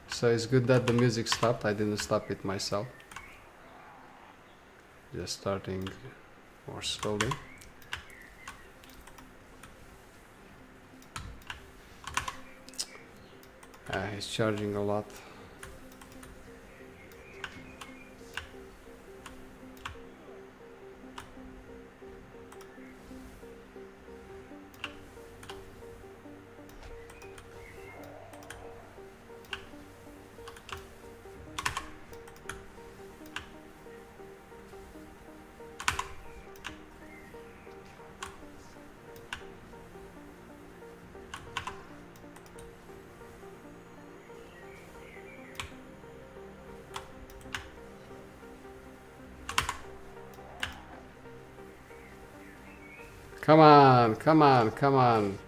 So it's good that the music stopped. I didn't stop it myself. Just starting more slowly. He's charging a lot. Come on, come on, come on.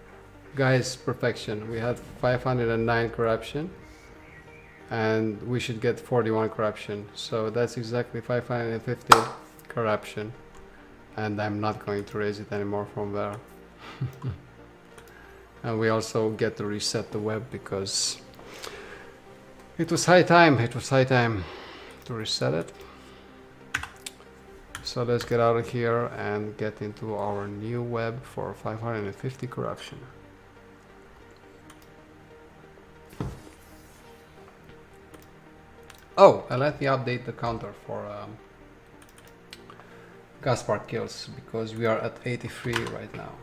Guys, perfection. We had 509 corruption and we should get 41 corruption. So that's exactly 550 corruption. And I'm not going to raise it anymore from there. And we also get to reset the web because it was high time. It was high time to reset it. So let's get out of here and get into our new web for 550 corruption. Oh, and let me update the counter for gas spark kills because we are at 83 right now.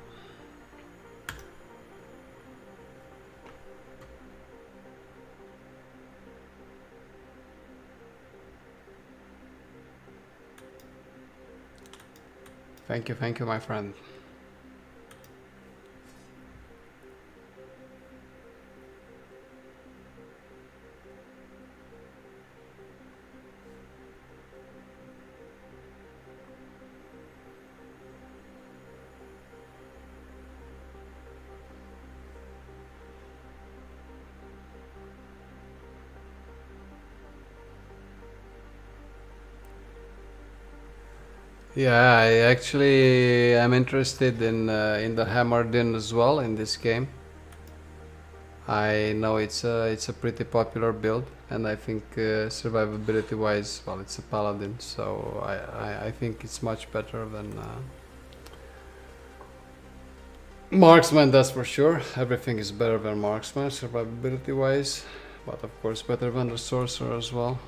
Thank you, my friend. Yeah, I actually am interested in the hammered in as well in this game. I know it's a pretty popular build, and I think survivability wise, well, it's a paladin, so I think it's much better than marksman. That's for sure. Everything is better than marksman survivability wise, but of course better than the sorcerer as well.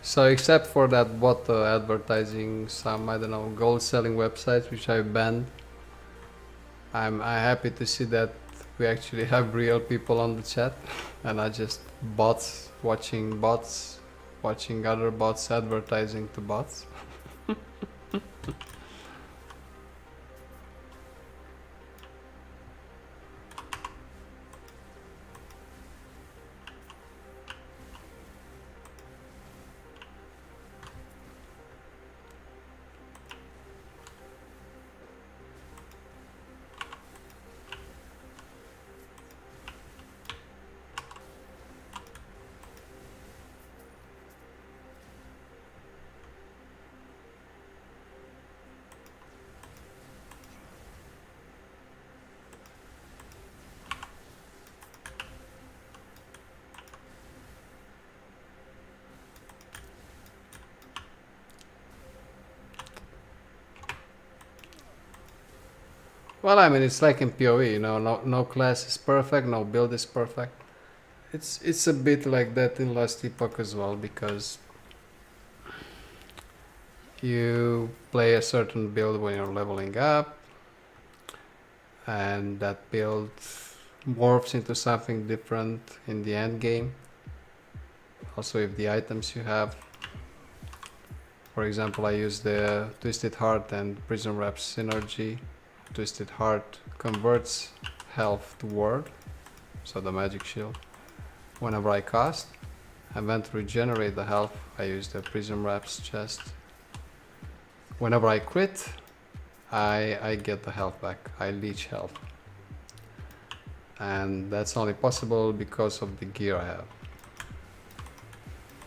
So except for that bot advertising some, I don't know, gold selling websites which I banned, I'm happy to see that we actually have real people on the chat and not just bots watching other bots advertising to bots. Well, I mean, it's like in PoE, you know, no class is perfect, no build is perfect. It's a bit like that in Last Epoch as well, because you play a certain build when you're leveling up, and that build morphs into something different in the end game. Also, if the items you have, for example, I use the Twisted Heart and Prism Wrap synergy. Twisted Heart converts health to ward, so the magic shield, whenever I cast, and then to regenerate the health I use the Prism Wraps chest. Whenever I crit, I get the health back, I leech health, and that's only possible because of the gear I have.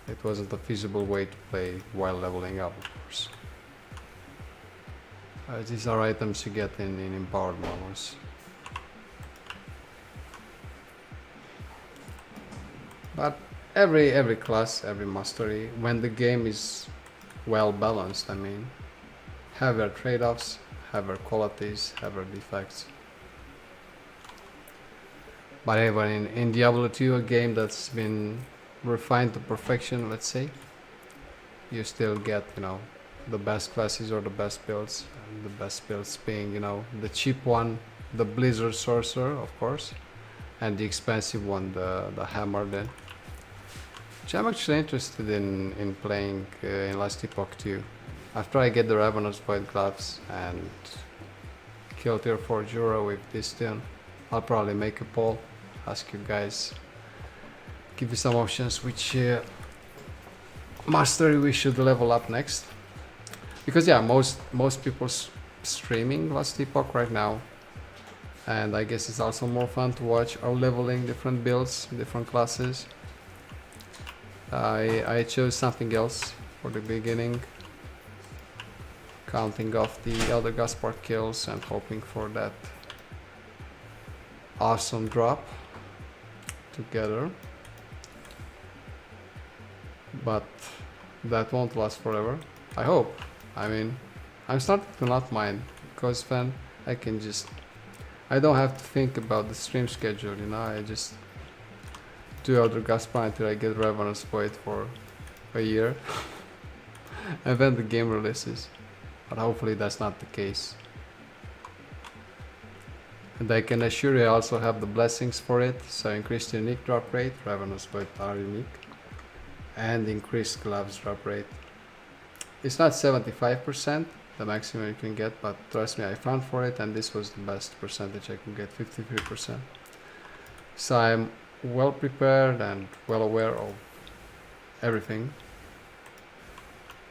It wasn't a feasible way to play while leveling up, of course. These are items you get in empowered models. But every class, every mastery, when the game is well balanced, I mean, have their trade-offs, have their qualities, have their defects. But even in Diablo 2, a game that's been refined to perfection, let's say, you still get, you know, the best classes or the best builds. And the best builds being, you know, the cheap one, the Blizzard Sorcerer, of course, and the expensive one, the Hammer then. Which I'm actually interested in playing in Last Epoch too. After I get the Ravenous Void Gloves and kill tier 4 Jura with this tune, I'll probably make a poll, ask you guys, give you some options which mastery we should level up next. Because yeah, most people streaming Last Epoch right now, and I guess it's also more fun to watch are leveling different builds, different classes. I chose something else for the beginning, counting off the Elder Gaspard kills and hoping for that awesome drop together. But that won't last forever, I hope. I mean, I'm starting to not mind, because then I don't have to think about the stream schedule, you know. I just do Elder Gaspard until I get Ravenous Void for a year and then the game releases. But hopefully that's not the case. And I can assure you I also have the blessings for it, so increased unique drop rate, Ravenous Void are unique, and increased gloves drop rate. It's not 75%, the maximum you can get, but trust me, I found for it and this was the best percentage I could get, 53%. So I'm well prepared and well aware of everything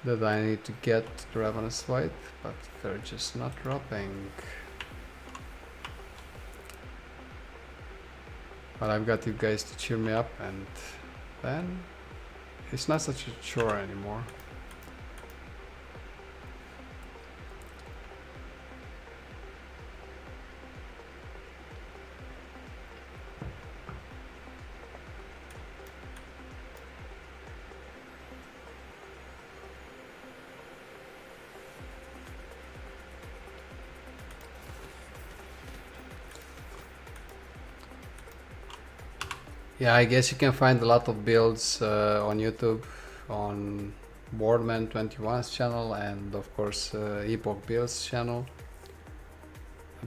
that I need to get the Ravenous Void, but they're just not dropping. But I've got you guys to cheer me up, and then it's not such a chore anymore. Yeah, I guess you can find a lot of builds on YouTube, on Boardman21's channel, and of course Epoch Builds channel.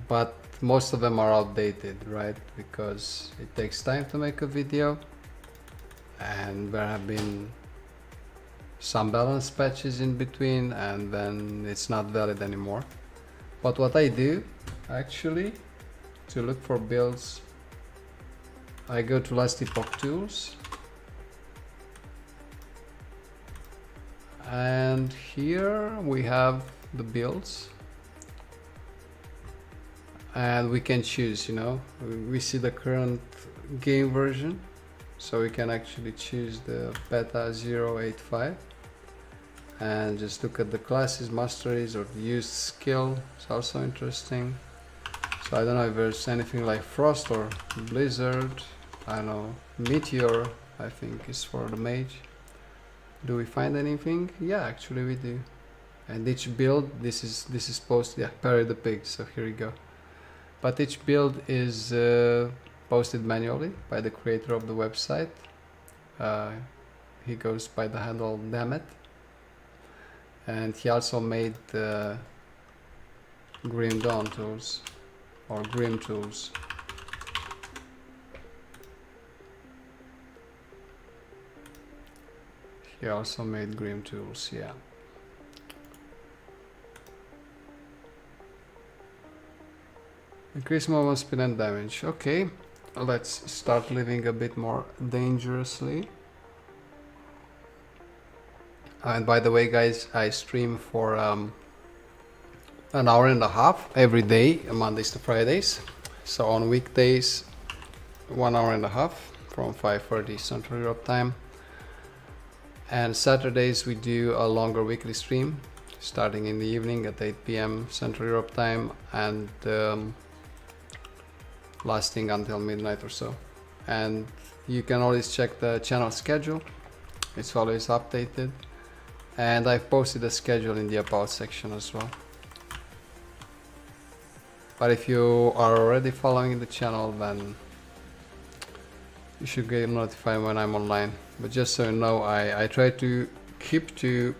But most of them are outdated, right? Because it takes time to make a video, and there have been some balance patches in between, and then it's not valid anymore. But what I do, actually, to look for builds, I go to Last Epoch Tools, and here we have the builds, and we can choose, you know, we see the current game version, so we can actually choose the beta 0.85 and just look at the classes, masteries, or the used skill. It's also interesting. So I don't know if there's anything like Frost or Blizzard. I don't know, Meteor I think is for the mage. Do we find anything? Yeah, actually we do. And each build, this is posted, yeah, Parry the Pig, so here we go. But each build is posted manually by the creator of the website. He goes by the handle Dammit. And he also made the Grim Dawn tools, or Grim tools. He also made Grim tools, yeah. Increase movement speed and damage. Okay, let's start living a bit more dangerously. And by the way, guys, I stream for an hour and a half every day, Mondays to Fridays. So on weekdays, 1 hour and a half from 5:30 Central Europe time. And Saturdays we do a longer weekly stream, starting in the evening at 8 PM Central Europe time, and lasting until midnight or so. And you can always check the channel schedule, it's always updated, and I've posted a schedule in the about section as well. But if you are already following the channel, then you should get notified when I'm online. But just so you know, I try to keep to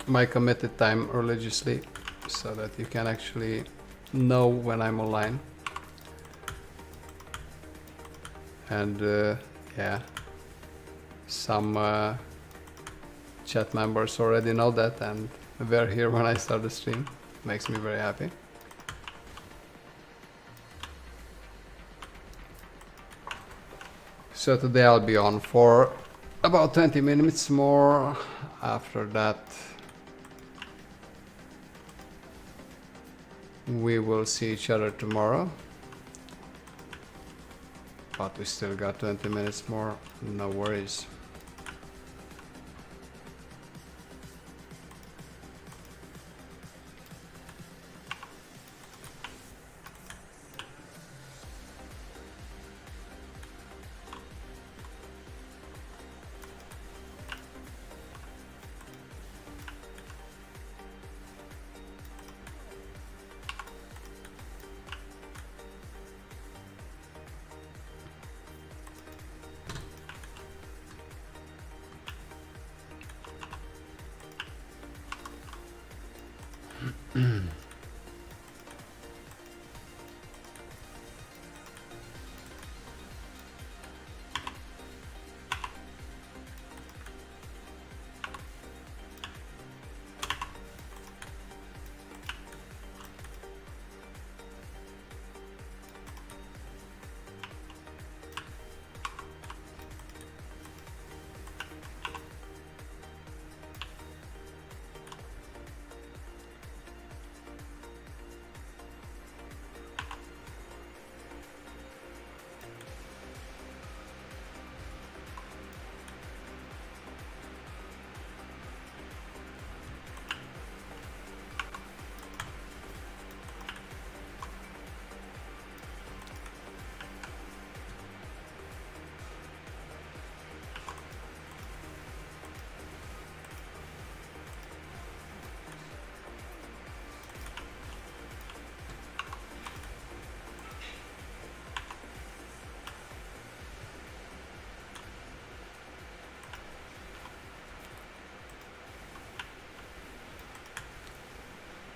my committed time religiously so that you can actually know when I'm online. And yeah, some chat members already know that and were here when I start the stream. Makes me very happy. So today I'll be on for about 20 minutes more. After that we will see each other tomorrow. But we still got 20 minutes more, no worries.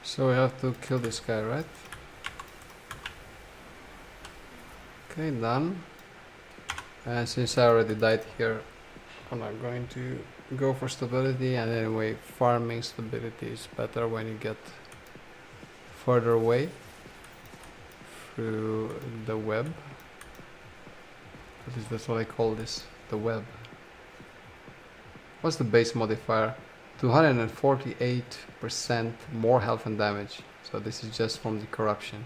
So we have to kill this guy, right? Okay, done. And since I already died here, I'm not going to go for stability, and anyway, farming stability is better when you get further away through the web. That's what I call this, the web. What's the base modifier? 248% more health and damage. So this is just from the corruption.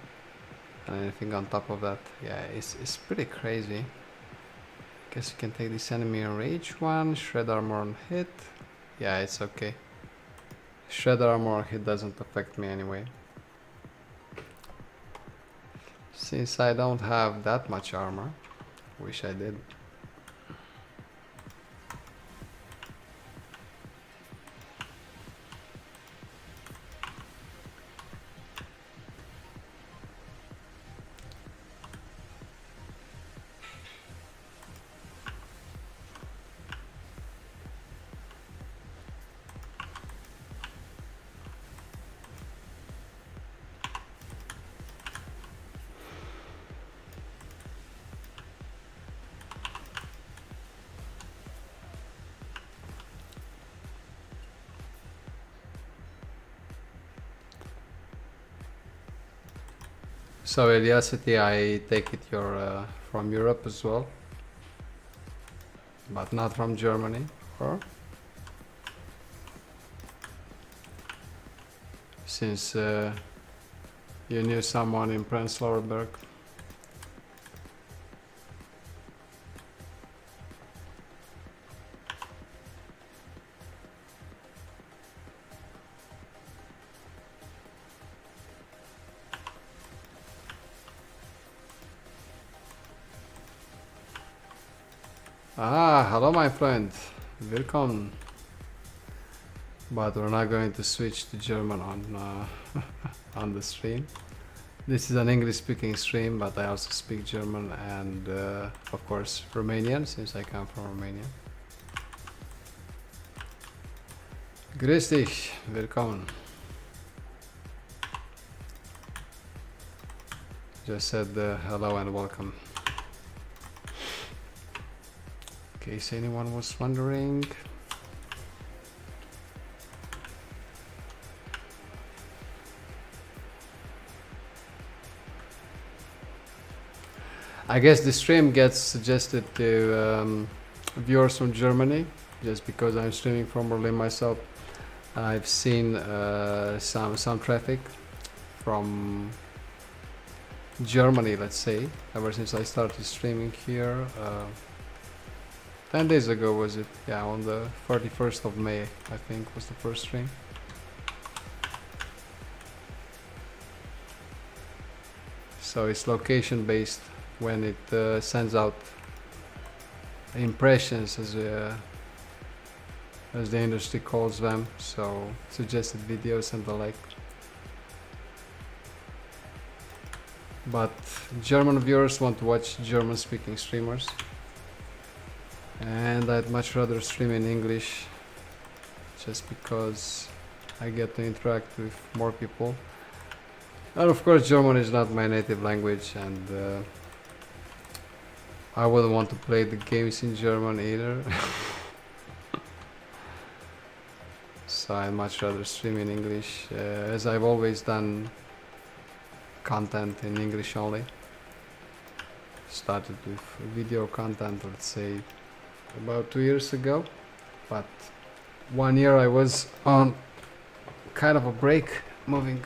And anything on top of that, yeah, it's pretty crazy. Guess you can take this enemy on rage 1, shred armor on hit. Yeah, it's okay. Shred armor on hit doesn't affect me anyway. Since I don't have that much armor, wish I did. So Eliasity, I take it you're from Europe as well, but not from Germany, or? Since you knew someone in Prenzlauer Berg. Ah, hello my friend, welcome. But we're not going to switch to German on on the stream. This is an English speaking stream, but I also speak German and of course Romanian, since I come from Romania. Grüß dich, willkommen. Just said hello and welcome. In case anyone was wondering. I guess the stream gets suggested to viewers from Germany, just because I'm streaming from Berlin myself. I've seen some traffic from Germany, let's say, ever since I started streaming here. 10 days ago was it? Yeah, on the 31st of May, I think, was the first stream. So it's location based when it sends out impressions, as the industry calls them, so suggested videos and the like. But German viewers want to watch German speaking streamers, and I'd much rather stream in English, just because I get to interact with more people. And of course German is not my native language, and I wouldn't want to play the games in German either. So I'd much rather stream in English, as I've always done content in English only. Started with video content, let's say, about 2 years ago, but 1 year I was on kind of a break, moving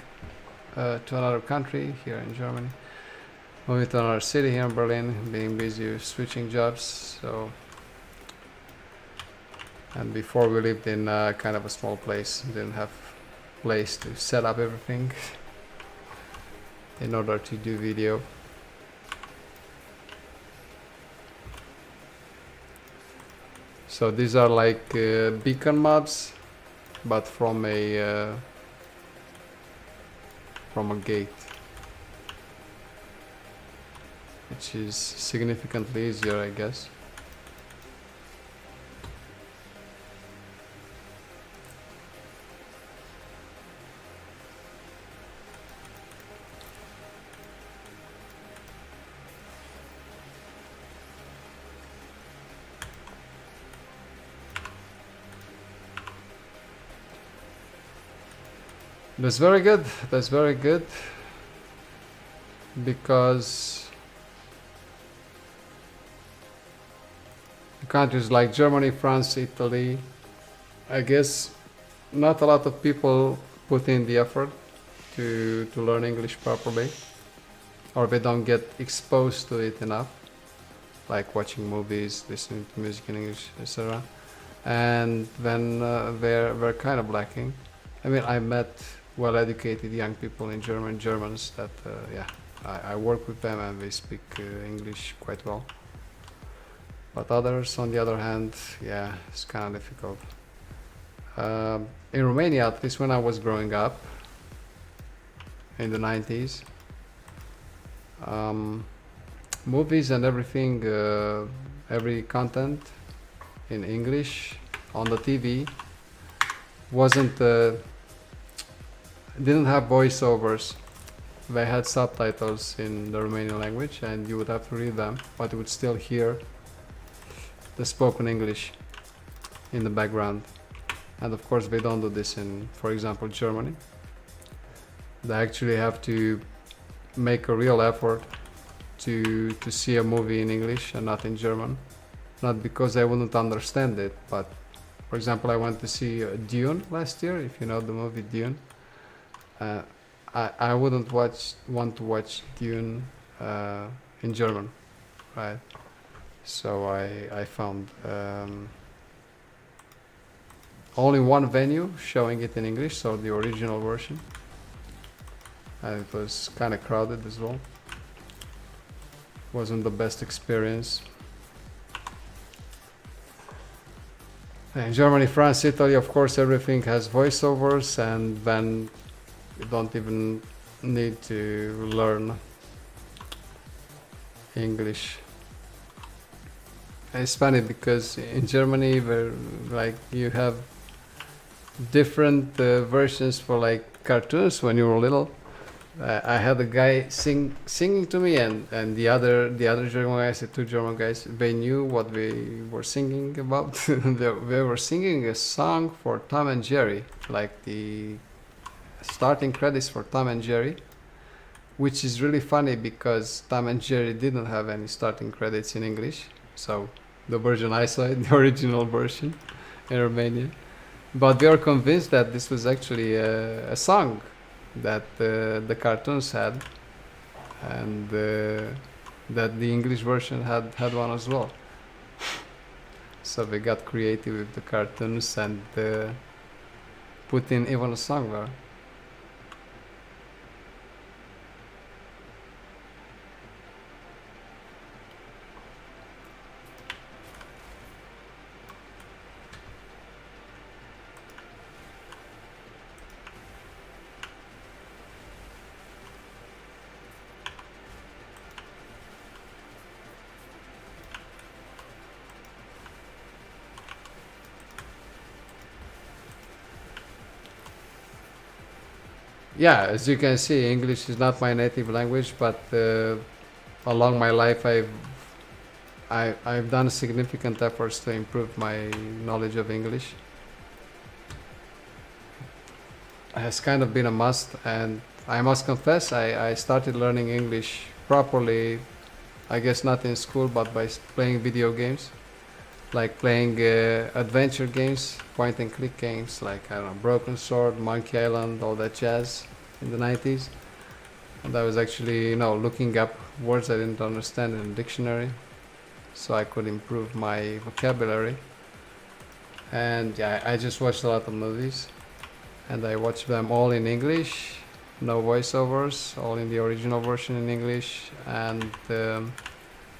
to another country here in Germany, moving to another city here in Berlin, being busy with switching jobs. So, and before we lived in kind of a small place, didn't have place to set up everything in order to do video. So these are like beacon mobs, but from a gate, which is significantly easier, I guess. That's very good. That's very good, because countries like Germany, France, Italy, I guess not a lot of people put in the effort to learn English properly, or they don't get exposed to it enough, like watching movies, listening to music in English, etc. And then they're kind of lacking. I mean, I met well-educated young people in Germans that, yeah, I work with them and they speak English quite well. But others, on the other hand, yeah, it's kind of difficult. In Romania, at least when I was growing up, in the 90s, movies and everything, every content in English on the TV didn't have voiceovers. They had subtitles in the Romanian language, and you would have to read them, but you would still hear the spoken English in the background. And of course they don't do this in, for example, Germany. They actually have to make a real effort to see a movie in English and not in German. Not because they wouldn't understand it, but for example, I went to see Dune last year, if you know the movie Dune. I wouldn't want to watch Dune in German, right? So I found only one venue showing it in English, so the original version, and it was kind of crowded as well. Wasn't the best experience. In Germany, France, Italy, of course, everything has voiceovers, and then you don't even need to learn English. And it's funny because in Germany, where like you have different versions for like cartoons when you were little. I had a guy singing to me, and the other German guys, the two German guys, they knew what we were singing about. They were singing a song for Tom and Jerry, like the starting credits for Tom and Jerry, which is really funny because Tom and Jerry didn't have any starting credits in English. So the version I saw, the original version in Romania, but they were convinced that this was actually a song that the cartoons had, and that the English version had one as well. So they got creative with the cartoons and put in even a song there. Yeah, as you can see, English is not my native language, but along my life I've done significant efforts to improve my knowledge of English. It has kind of been a must, and I must confess I started learning English properly, I guess not in school, but by playing video games, like playing adventure games, point and click games, like, I don't know, Broken Sword, Monkey Island, all that jazz in the 90s. And I was actually, looking up words I didn't understand in a dictionary, so I could improve my vocabulary. And yeah, I just watched a lot of movies, and I watched them all in English, no voiceovers, all in the original version in English, and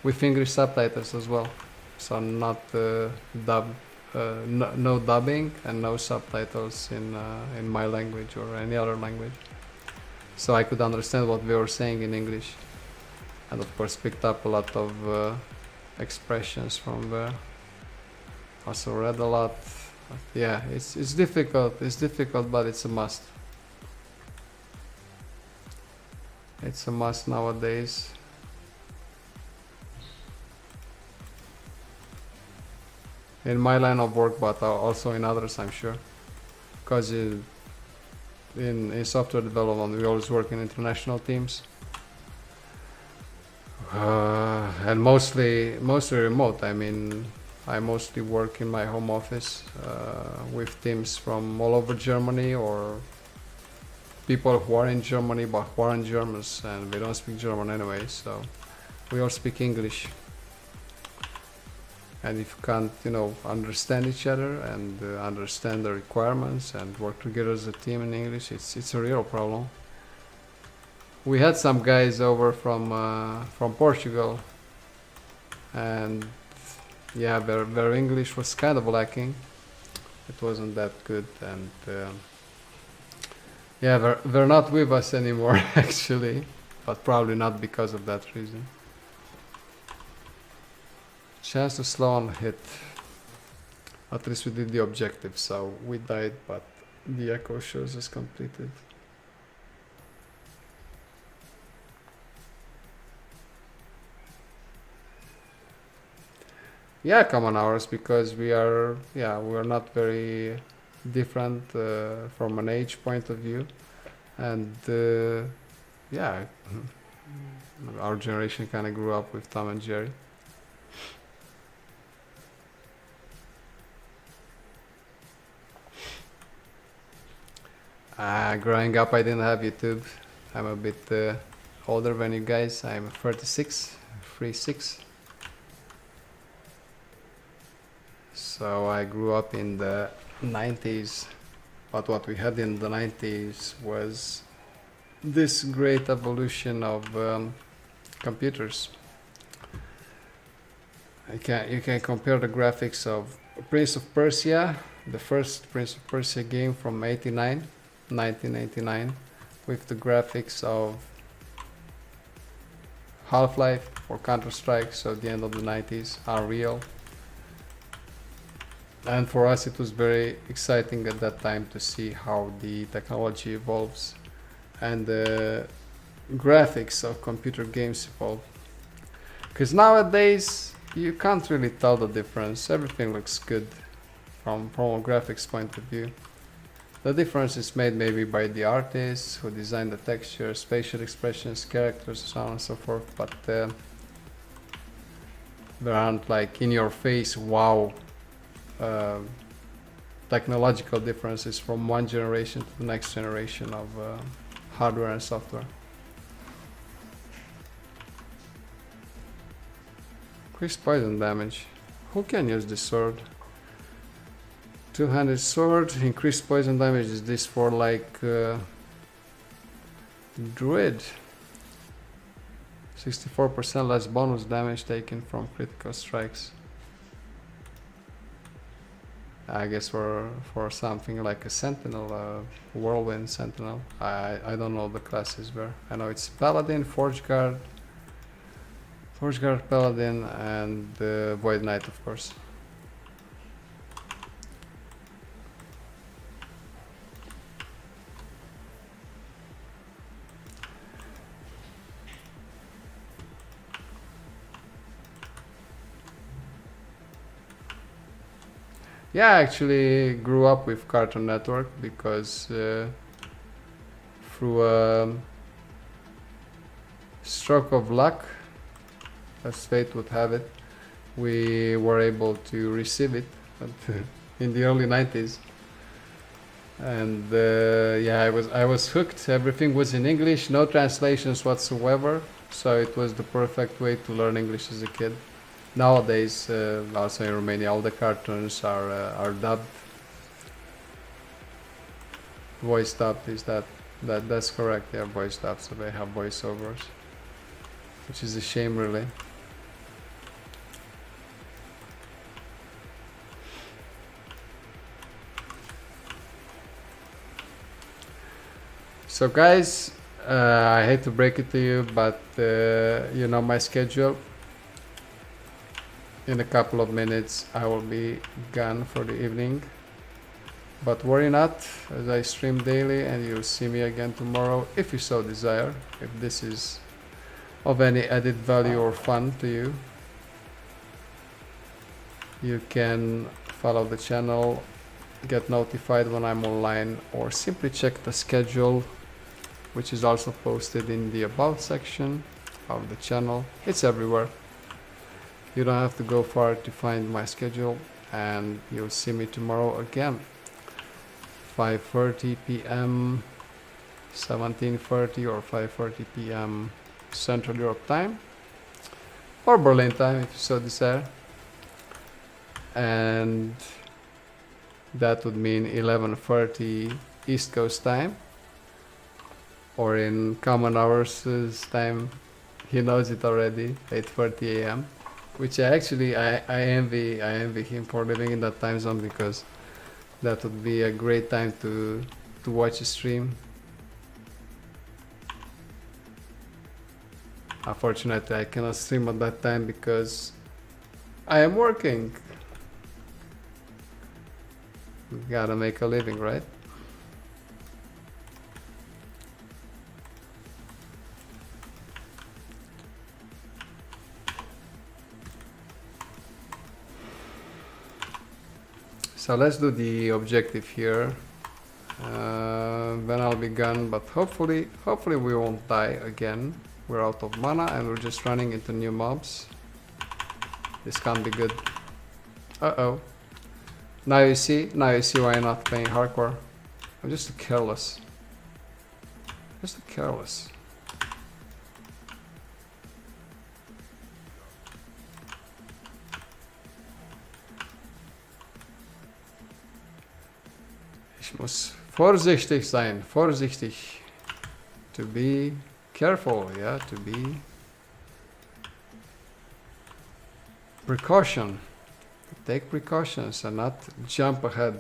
with English subtitles as well. So not no dubbing and no subtitles in my language or any other language. So I could understand what they were saying in English, and of course picked up a lot of expressions from there. Also read a lot. Yeah, it's difficult. It's difficult, but it's a must. It's a must nowadays. In my line of work, but also in others, I'm sure, because in software development we always work in international teams, and mostly remote. I mean, I mostly work in my home office with teams from all over Germany, or people who are in Germany but who aren't Germans, and they don't speak German anyway, so we all speak English. And if you can't, understand each other and understand the requirements and work together as a team in English, it's a real problem. We had some guys over from Portugal, and yeah, their English was kind of lacking. It wasn't that good, and yeah, they're not with us anymore actually, but probably not because of that reason. Chance to slow on hit. At least we did the objective, so we died, but the echo shows us completed. Yeah, common hours, because we are not very different from an age point of view, and yeah, our generation kind of grew up with Tom and Jerry. Growing up, I didn't have YouTube. I'm a bit older than you guys. I'm 36, 36. So I grew up in the 90s, but what we had in the 90s was this great evolution of computers. You can compare the graphics of Prince of Persia, the first Prince of Persia game from 1989, with the graphics of Half-Life or Counter-Strike, so the end of the 90s, Unreal. And for us it was very exciting at that time to see how the technology evolves and the graphics of computer games evolve. Because nowadays you can't really tell the difference. Everything looks good from a graphics point of view. The difference is made maybe by the artists who design the textures, facial expressions, characters, so on and so forth, but there aren't like in your face wow technological differences from one generation to the next generation of hardware and software. Increased poison damage. Who can use this sword? Two-handed sword, increased poison damage. Is this for like druid? 64% less bonus damage taken from critical strikes. I guess for something like a sentinel, whirlwind sentinel. I don't know the classes where. I know it's paladin, forge guard, paladin, and void knight, of course. Yeah, I actually grew up with Cartoon Network because through a stroke of luck, as fate would have it, we were able to receive it in the early 90s. And yeah, I was hooked. Everything was in English, no translations whatsoever, so it was the perfect way to learn English as a kid. Nowadays, also in Romania, all the cartoons are dubbed, voice dubbed. That's correct? Yeah, voice dubbed, so they have voiceovers, which is a shame, really. So, guys, I hate to break it to you, but you know my schedule. In a couple of minutes I will be gone for the evening, but worry not, as I stream daily and you'll see me again tomorrow if you so desire. If this is of any added value or fun to you, you can follow the channel, get notified when I'm online, or simply check the schedule, which is also posted in the about section of the channel. It's everywhere. You don't have to go far to find my schedule, and you'll see me tomorrow again. 5:30 p.m., 17:30 or 5:30 p.m. Central Europe time, or Berlin time if you so desire. And that would mean 11:30 East Coast time, or in common hours time, he knows it already, 8:30 a.m. Which I envy him for living in that time zone, because that would be a great time to watch a stream. Unfortunately, I cannot stream at that time because I am working. We gotta make a living, right? So let's do the objective here. Then I'll be gone, but hopefully we won't die again. We're out of mana and we're just running into new mobs. This can't be good. Uh-oh. Now you see why I'm not playing hardcore. I'm just careless. Just careless. Ich muss vorsichtig sein, vorsichtig. To be careful, yeah, to be precaution. Take precautions and not jump ahead.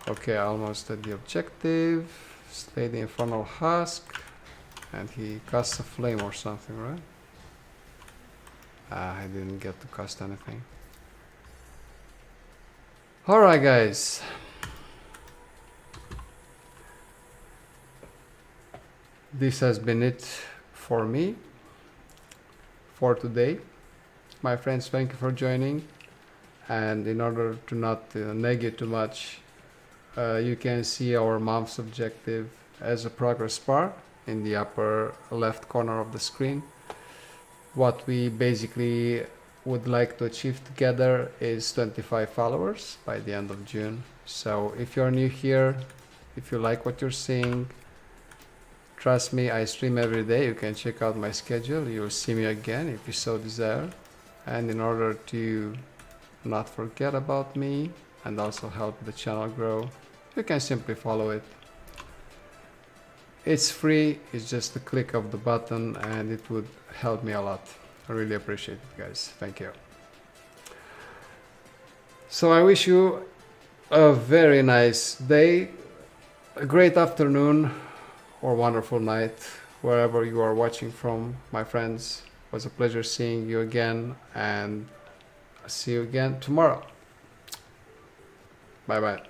Okay, almost at the objective. Slay the infernal husk, and he casts a flame or something, right? I didn't get to cost anything. Alright guys, this has been it for me for today. My friends, thank you for joining, and in order to not nag you too much, you can see our month's objective as a progress bar in the upper left corner of the screen. What we basically would like to achieve together is 25 followers by the end of June. So if you're new here, if you like what you're seeing, trust me, I stream every day. You can check out my schedule. You'll see me again if you so desire. And in order to not forget about me and also help the channel grow, you can simply follow it. It's free, it's just a click of the button, and it would help me a lot. I really appreciate it, guys. Thank you. So I wish you a very nice day, a great afternoon, or wonderful night, wherever you are watching from, my friends. It was a pleasure seeing you again, and I'll see you again tomorrow. Bye bye.